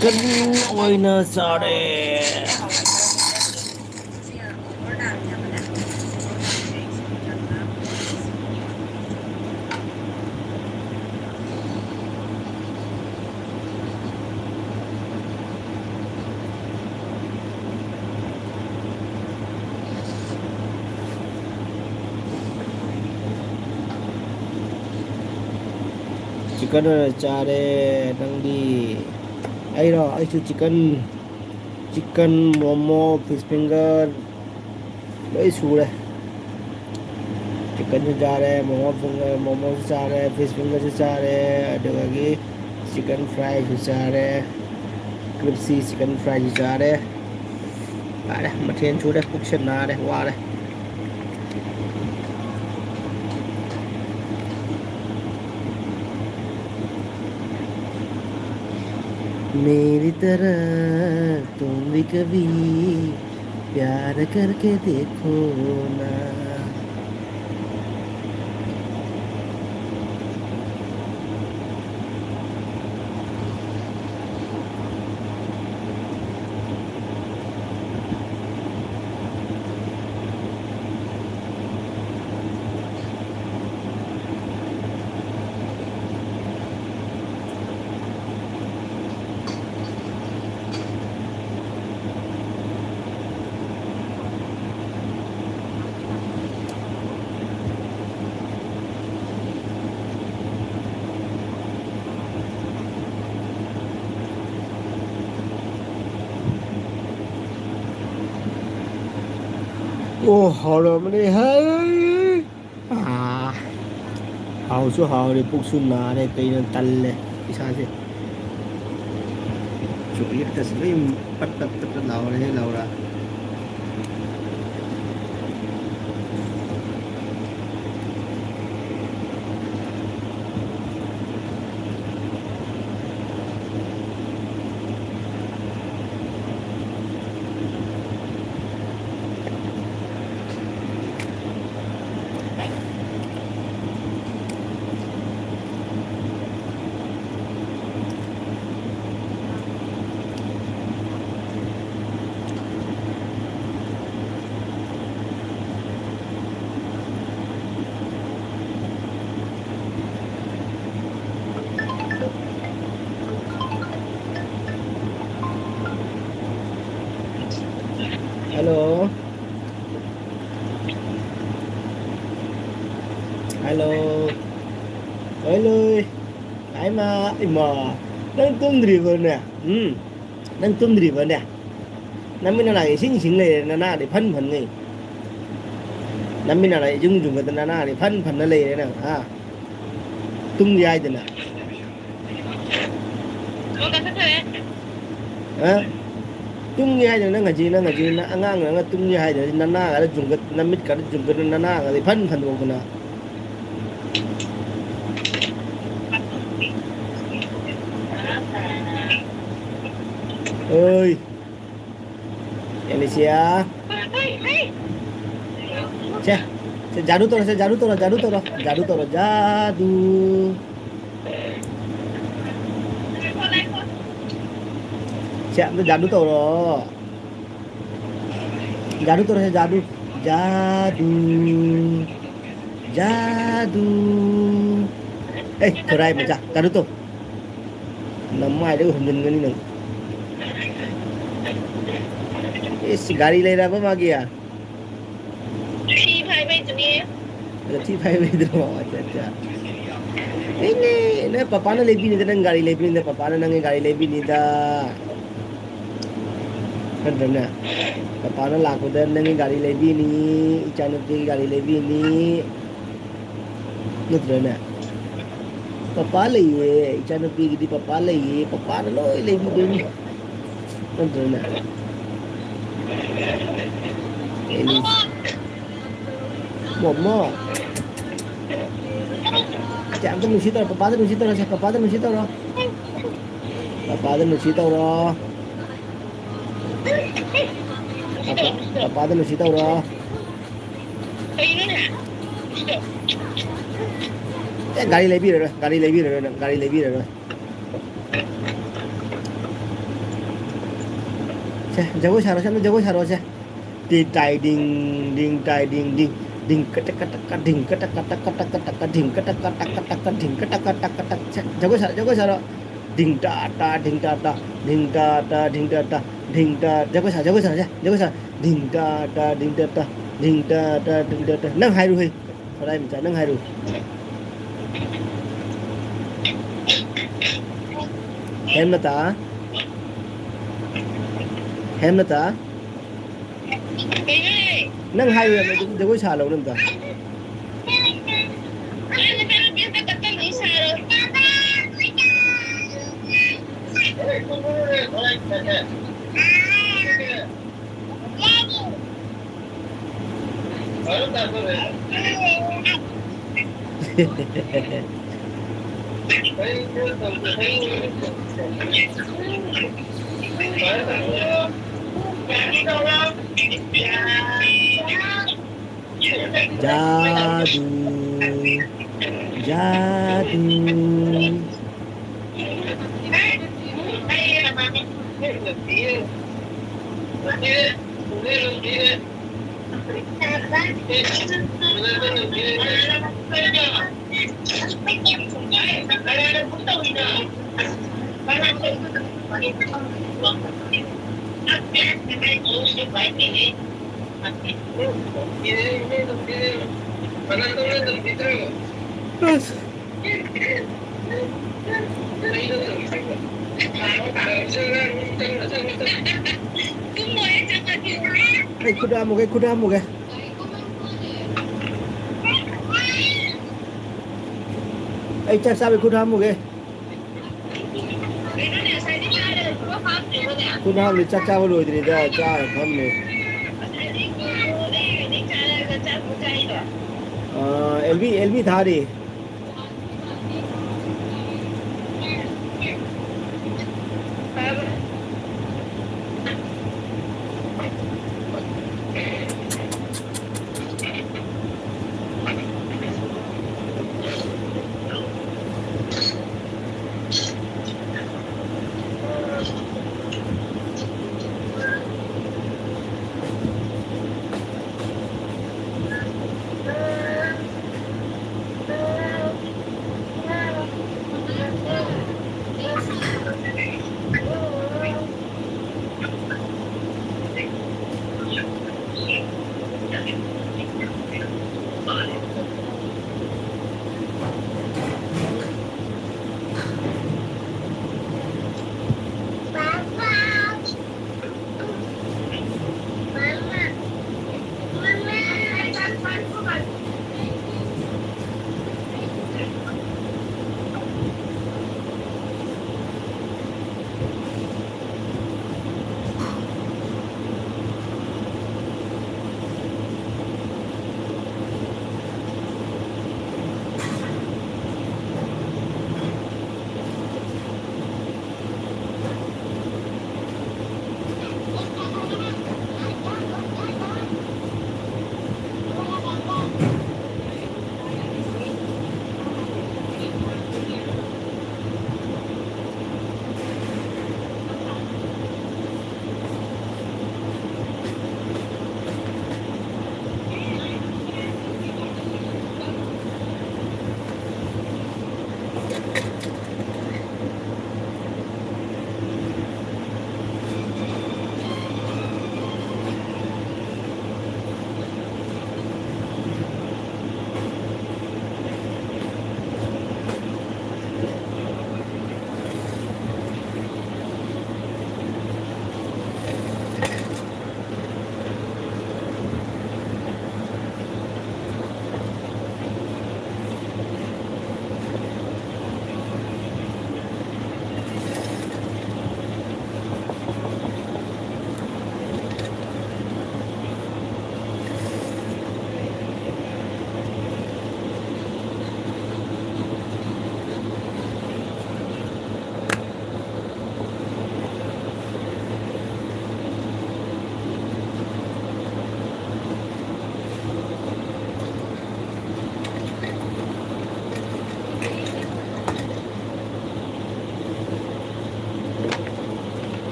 chicken oyna sare. Chicken oyna sare nangdi. Ai chu chicken momo fish finger lỗi xù đây chicken cho cha đây momo cho cha đây fish finger cho cha đây được cái chicken fry cho cha đây crispy chicken fry cho cha đây đây mặt trên chú đây cúc chân đây qua đây मेरी तरह तुम भी कभी प्यार करके देखो ना ô hào rồi mà đi hay hào số hào đi bốc xuân nà đây cây nó tăn lên cái sao chứ chủ yếu là cái bắt lâu đấy lâu rồi hello hello ai mà đang tung driver nè đang tung driver nè năm mươi này xinh này na để phân phần này năm mươi này dùng cái na để phân phần nó lên này nè tung dài thế nè tung dài rồi nó là gì nó ngang nó tung dài rồi na cái dùng cái năm mít cái dùng cái na cái phân phần của nó ơi Alicia Cek jadu toro jadu Cek itu jadu toro jadu korai macam jadu tuh nama ada hunjun gini nang si गाड़ी ले रहा है बाबा गया T5 itu ni. T5 itu अच्छा ini papa na lebih ni dan गाड़ी lebih ni papa na nang गाड़ी lebih ni dah kan benar papa na laku dan nang गाड़ी lebih ni ikan tu गाड़ी lebih ni ni benar papa le ye ikan tu di papa le ye papa na lo lebih ni kan benar ini mau chạm cái mình xí tao papa nó xí tao rồi papa nó xí tao rồi papa nó xí tao rồi papa nó xí tao rồi गाड़ी ले भी rồi jago saro xe đi tay ding ding ketak ding ketak ding ketak jago saro ding ta ding ta jago saro ding ta nang hai rồi ở đây mình chạy nang hai rồi em nó ta nang hai rồi mình jago saro nang ta Jadu kuda một cái chắc sao bị kuda một cái kuda thì chắc sao rồi thì ra cha là con này LV था रे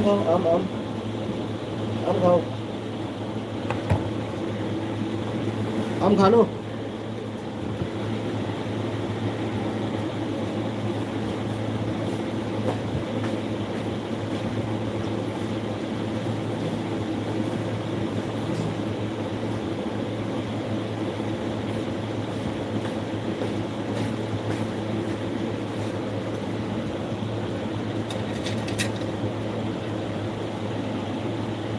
không ấm không ấm khá luôn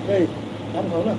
đây ấm không nào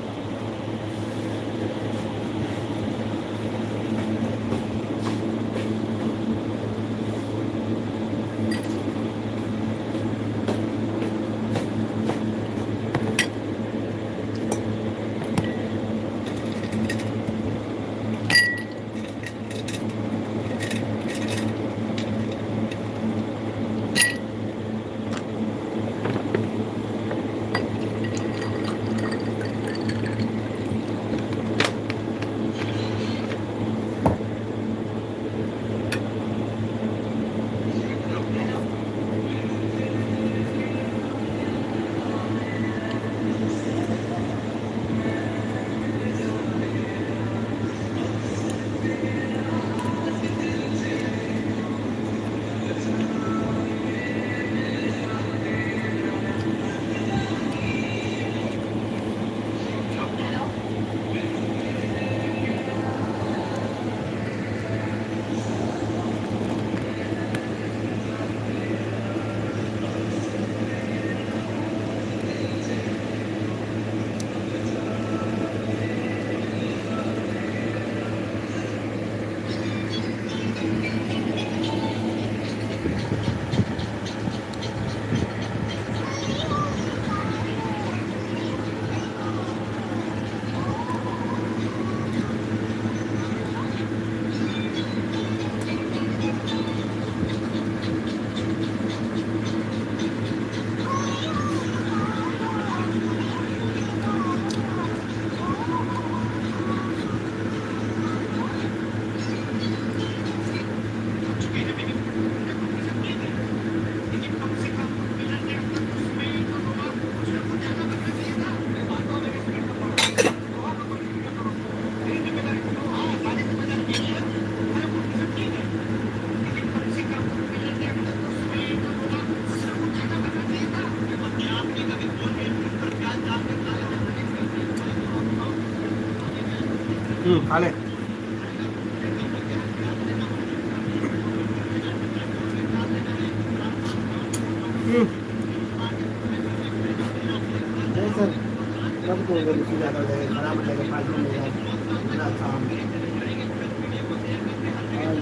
khá lên Yes, sir. Kami po ganun sila kasi marami tayo palo nila. Lahat sa amin. Ay,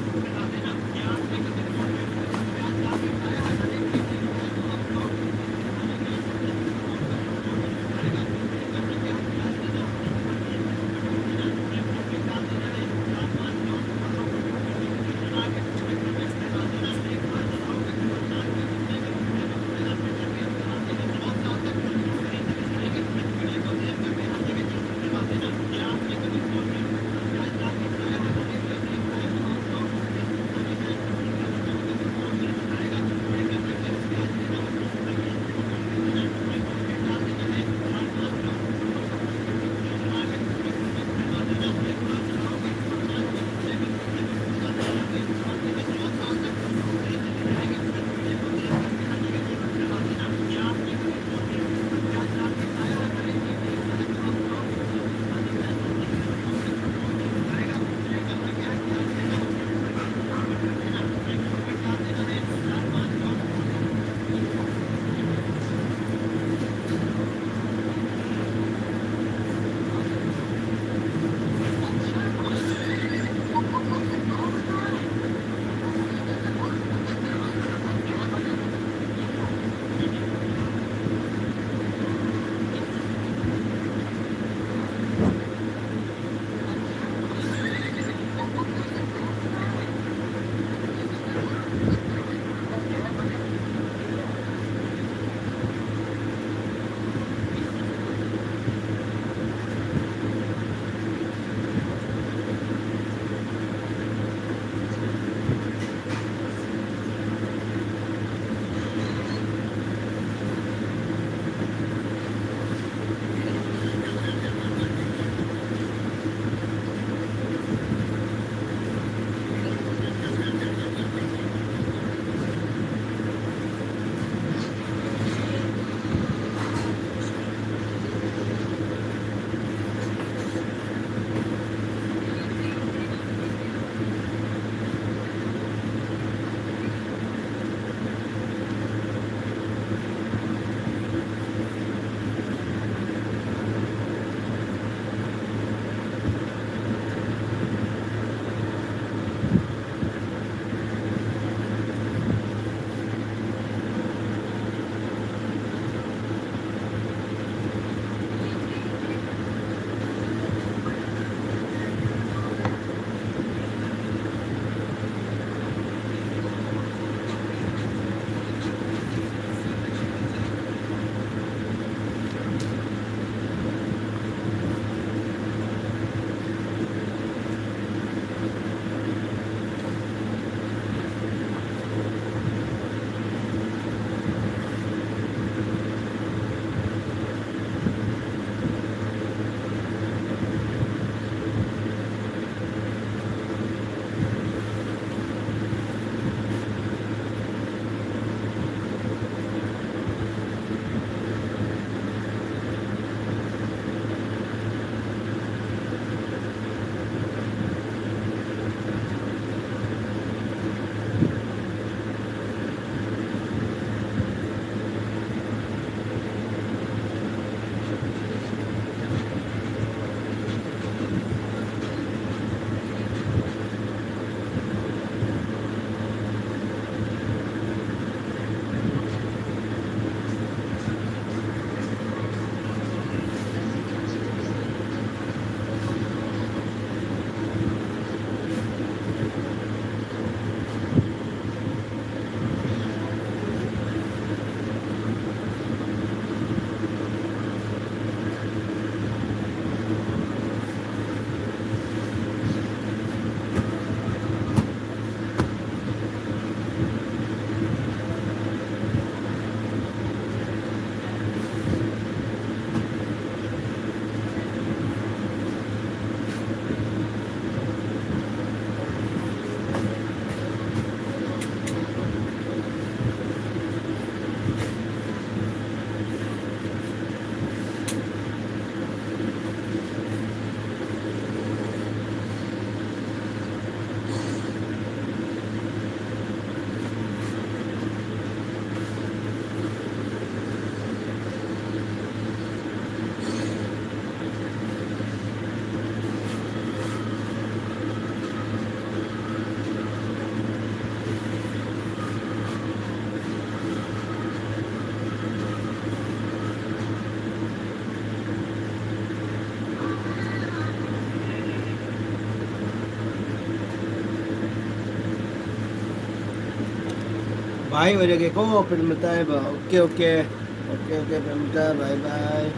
भाई हो जाएगा को फिर मिलता है ओके ओके ओके ओके फिर मिलता है बाय बाय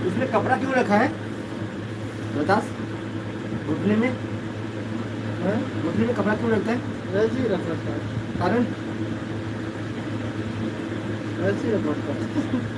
उसने कपड़ा क्यों रखा है बता घुटने में हैं? घुटने में कपड़ा क्यों रखता है ऐसे ही रख रखा है, कारण ऐसे ही रख रखा है।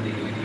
Ito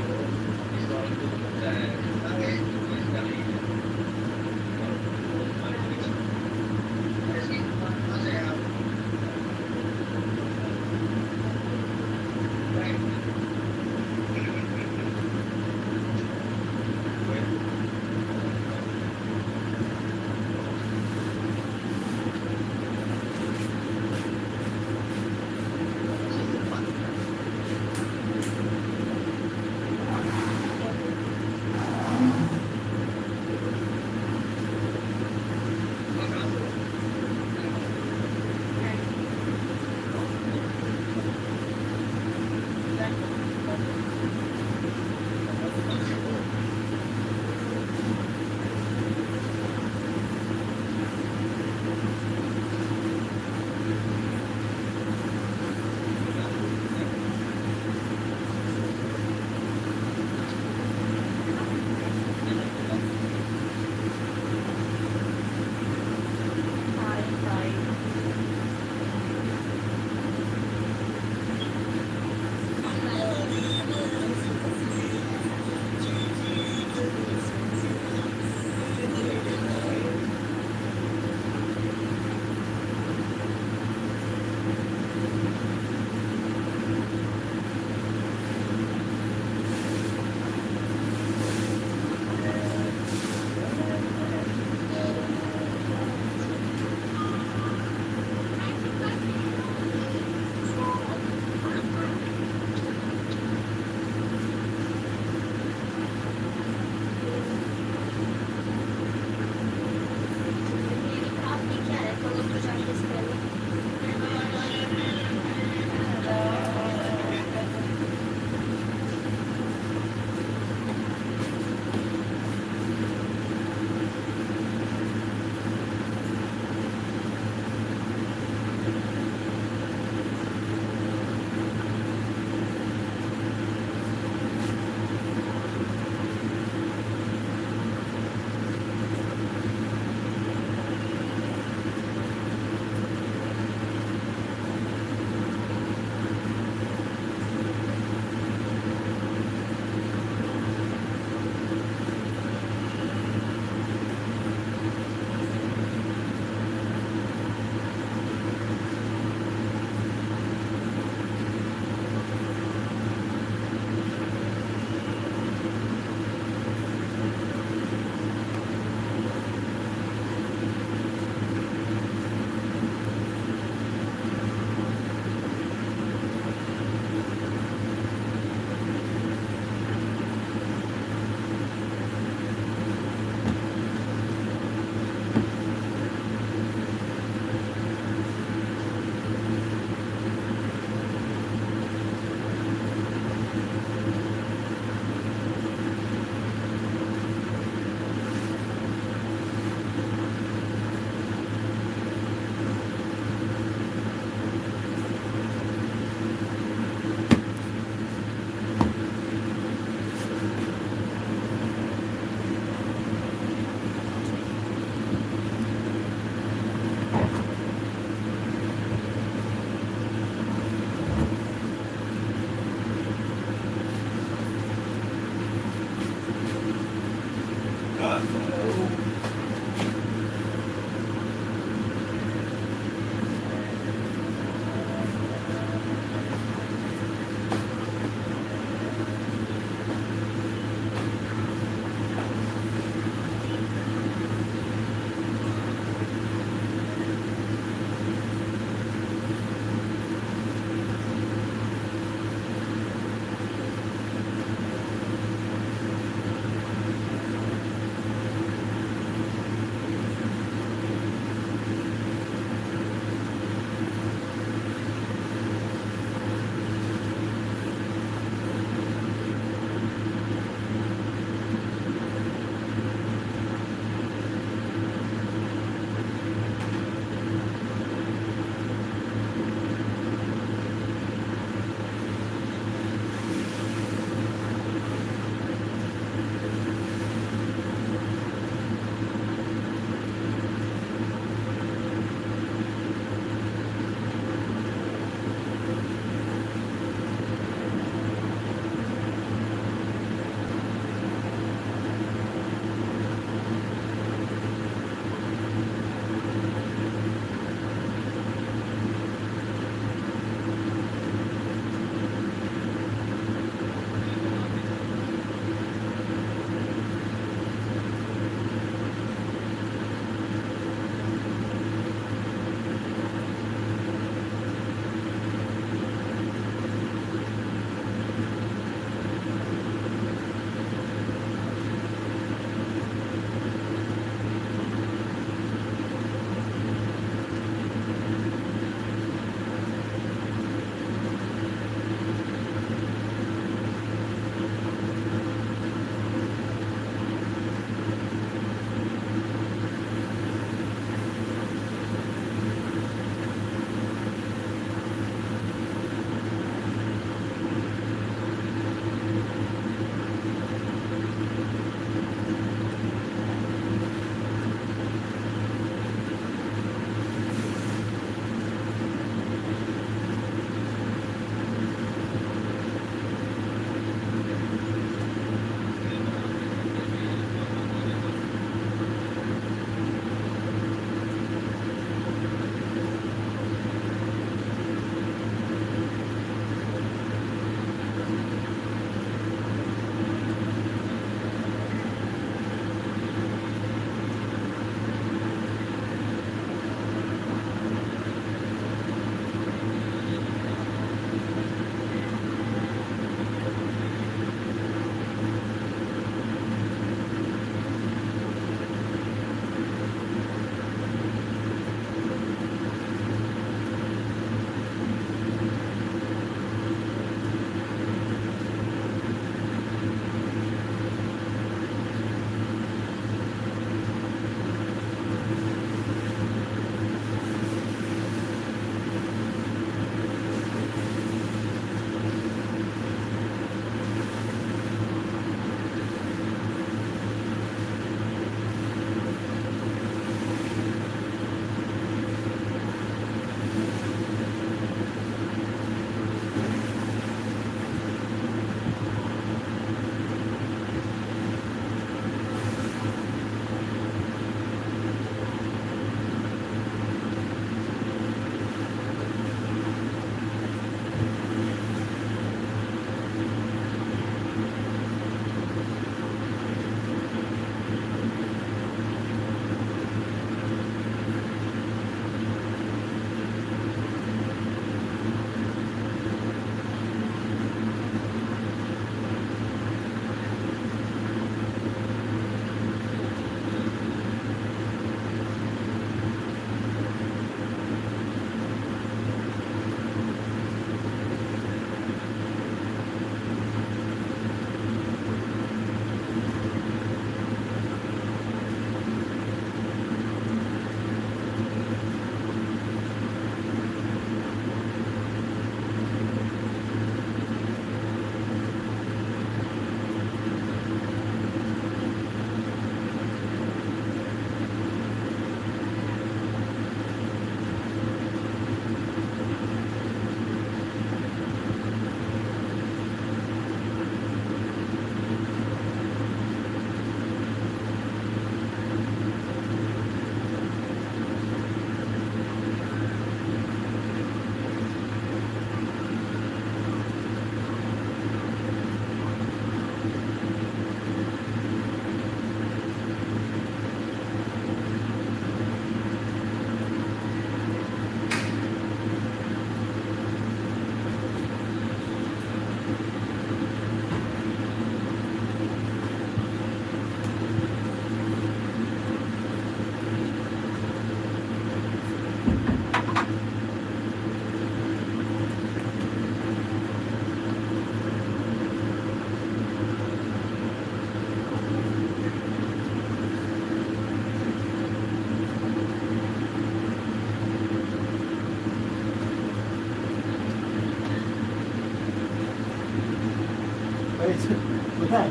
अरे पता है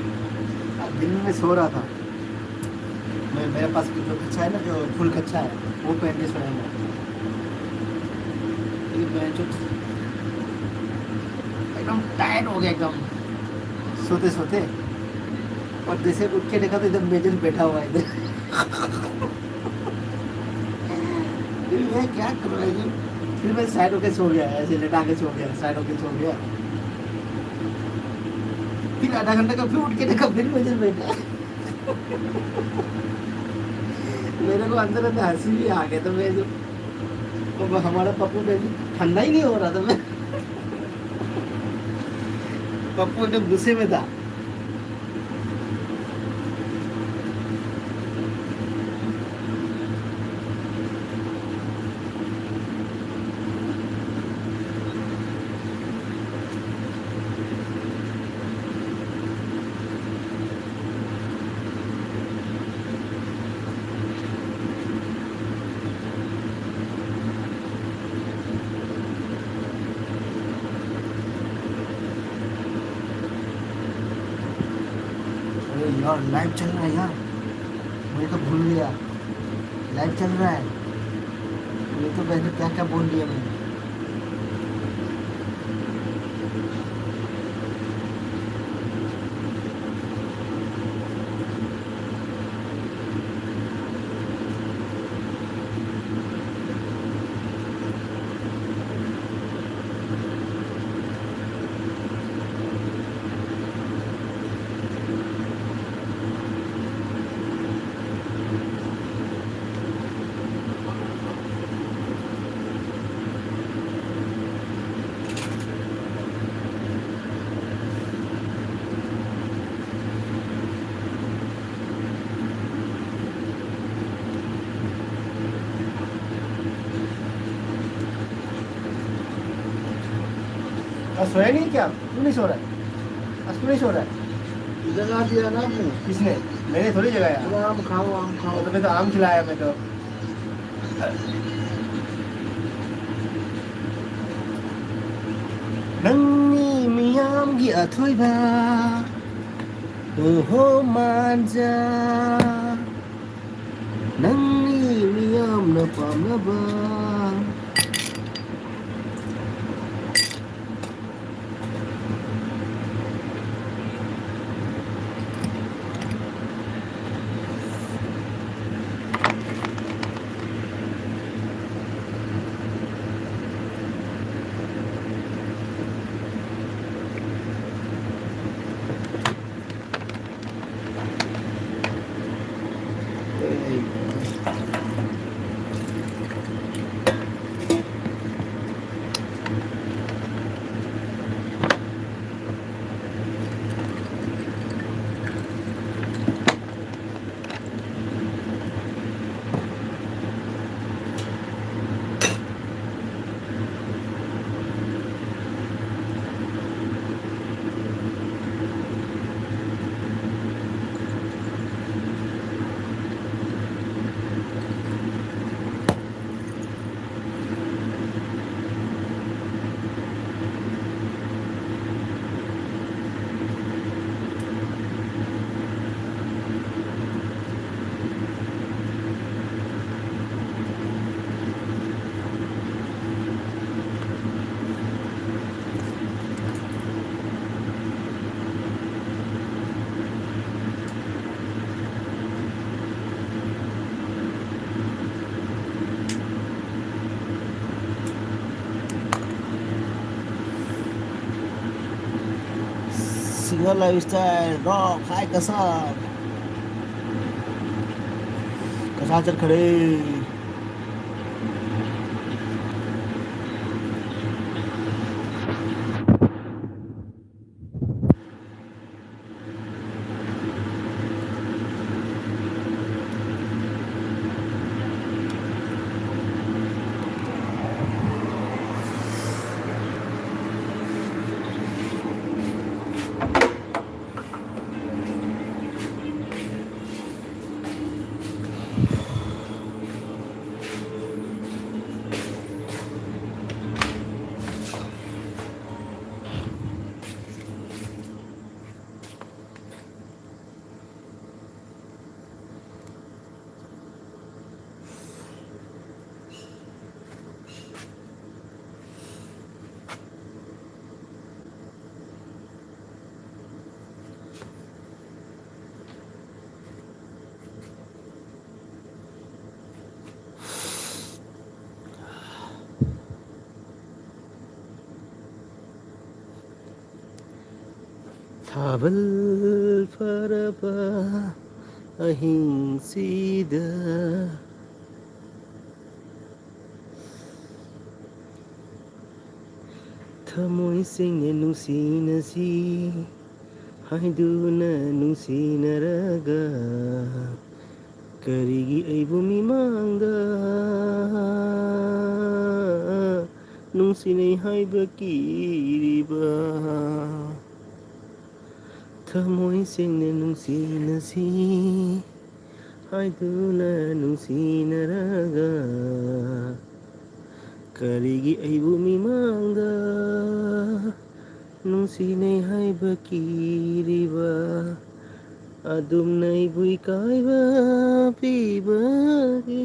आज दिन में मैं सो रहा था मैं मेरे पास जो कच्छा है ना जो फुल कच्छा है वो पहन के सोया मैं ये पहन जो एकदम टायर्ड हो गया एकदम सोते सोते और जैसे उठ के देखा तो इधर मेजर बैठा हुआ है इधर फिर मैं क्या कर रहा है फिर मैं साइड होके सो गया ऐसे लेटा के सो गया साइड होके सो गया फिर आधा घंटा का फिर उठ के देखा फिर मेजर बैठा मेरे को अंदर अंदर हंसी भी आ गया तो मैं जो तो हमारा पप्पू बेबी ठंडा ही नहीं हो रहा था मैं पप्पू एकदम गुस्से में था अरे यार लाइव चल रहा है यार मुझे तो भूल गया लाइव चल रहा है ये तो मैंने क्या क्या बोल दिया मैंने आज सोया नहीं क्या क्यों नहीं सो रहा है आज क्यों नहीं सो रहा है जगा दिया ना आपने किसने मैंने थोड़ी जगाया बोला, आम खाओ तो मैं तो आम खिलाया मैं तो नंगी मियाम gi athoi ba ho manja nangni miyam na pam na ba Single lifestyle rock hai kasar kasar chal khade Thabal ꯐꯔꯕ ꯑꯍꯤꯡꯁꯤꯗ ꯊꯃꯣꯏ ꯁꯦꯡꯅ ꯅꯨꯡꯁꯤꯅꯁꯤ ꯍꯥꯏꯗꯨꯅ ꯅꯨꯡꯁꯤꯅꯔꯒ ꯀꯔꯤꯒꯤ ꯑꯩꯕꯨ ꯃꯤꯃꯥꯡꯗ ꯅꯨꯡꯁꯤꯅꯩ ꯍꯥꯏꯕ ꯀꯤꯔꯤꯕ ꯊꯃꯣꯏ ꯁꯦꯡꯅ ꯅꯨꯡꯁꯤꯅꯁꯤ ꯍꯥꯏꯗꯨꯅ ꯅꯨꯡꯁꯤꯅꯔꯒ ꯀꯔꯤꯒꯤ ꯑꯩꯕꯨ ꯃꯤꯃꯥꯡꯗ ꯅꯨꯡꯁꯤꯅꯩ ꯍꯥꯏꯕ ꯀꯤꯔꯤꯕ ꯑꯗꯨꯝꯅ ꯑꯩꯕꯨ ꯏꯀꯥꯏꯕ ꯄꯤꯕꯒꯤ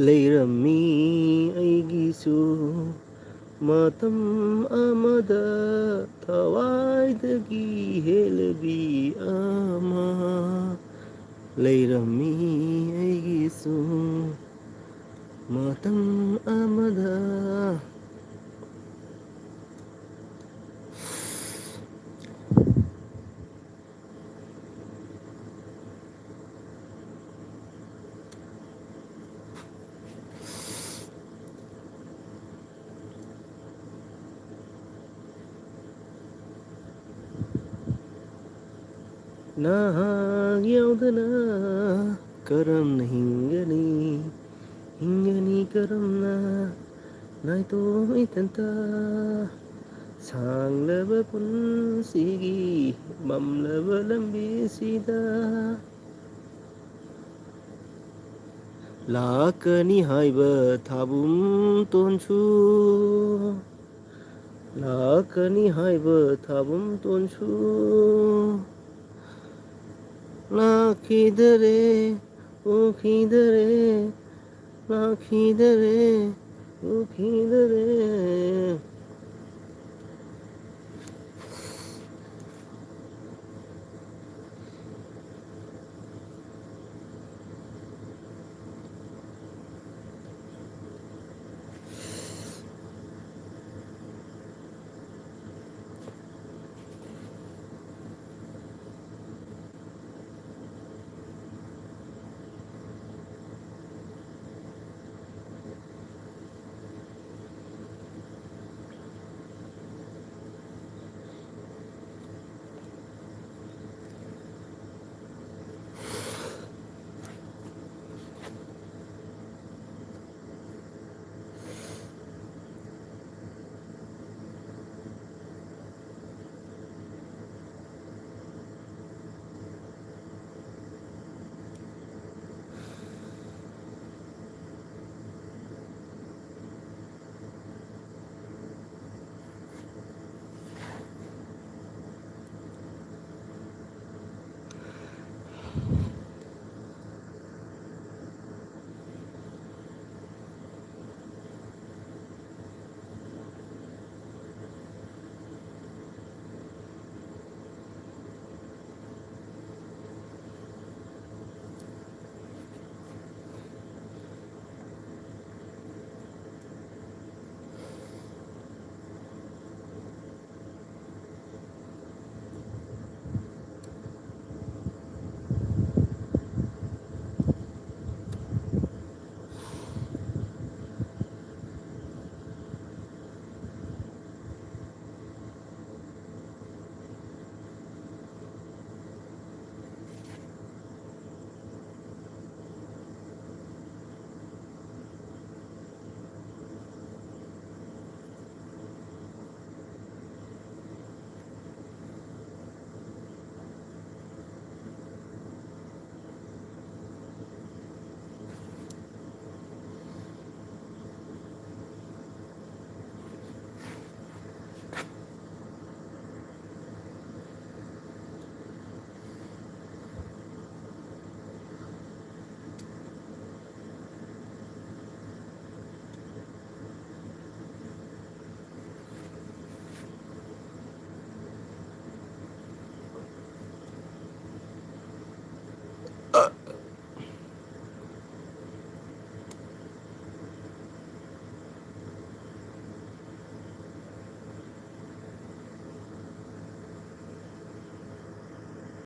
ꯂꯩꯔꯝꯃꯤ ꯑꯩꯒꯤꯁꯨ ꯃꯇꯝ ꯑꯃꯗ ꯊꯋꯥꯏꯗꯒꯤ ꯍꯦꯜꯂꯕꯤ ꯑꯃ ꯂꯩꯔꯝꯃꯤ ꯑꯩꯒꯤꯁꯨ ꯃꯇꯝ ꯑꯃꯗ ꯅꯍꯥꯛ ꯌꯥꯎꯗꯅ ꯀꯔꯝꯅ ꯍꯤꯡꯒꯅꯤ ꯀꯔꯝꯅ ꯅꯥꯏꯇꯣꯝ ꯏꯊꯟꯇ ꯁꯥꯡꯂꯕ ꯄꯨꯟꯁꯤꯒꯤ ꯃꯝꯂꯕ ꯂꯝꯕꯤꯁꯤꯗ ꯂꯥꯛꯀꯅꯤ ꯍꯥꯏꯕ ꯊꯥꯕꯨꯝ ꯇꯣꯟꯁꯨ ꯂꯥꯛꯀꯅꯤ ꯍꯥꯏꯕ ꯊꯥꯕꯨꯝ ꯇꯣꯟꯁꯨ ꯂꯥꯛꯈꯤꯗꯔꯦ ꯎꯈꯤꯗꯔꯦ ꯂꯥꯛꯈꯤꯗꯔꯦ ꯎꯈꯤꯗꯔꯦ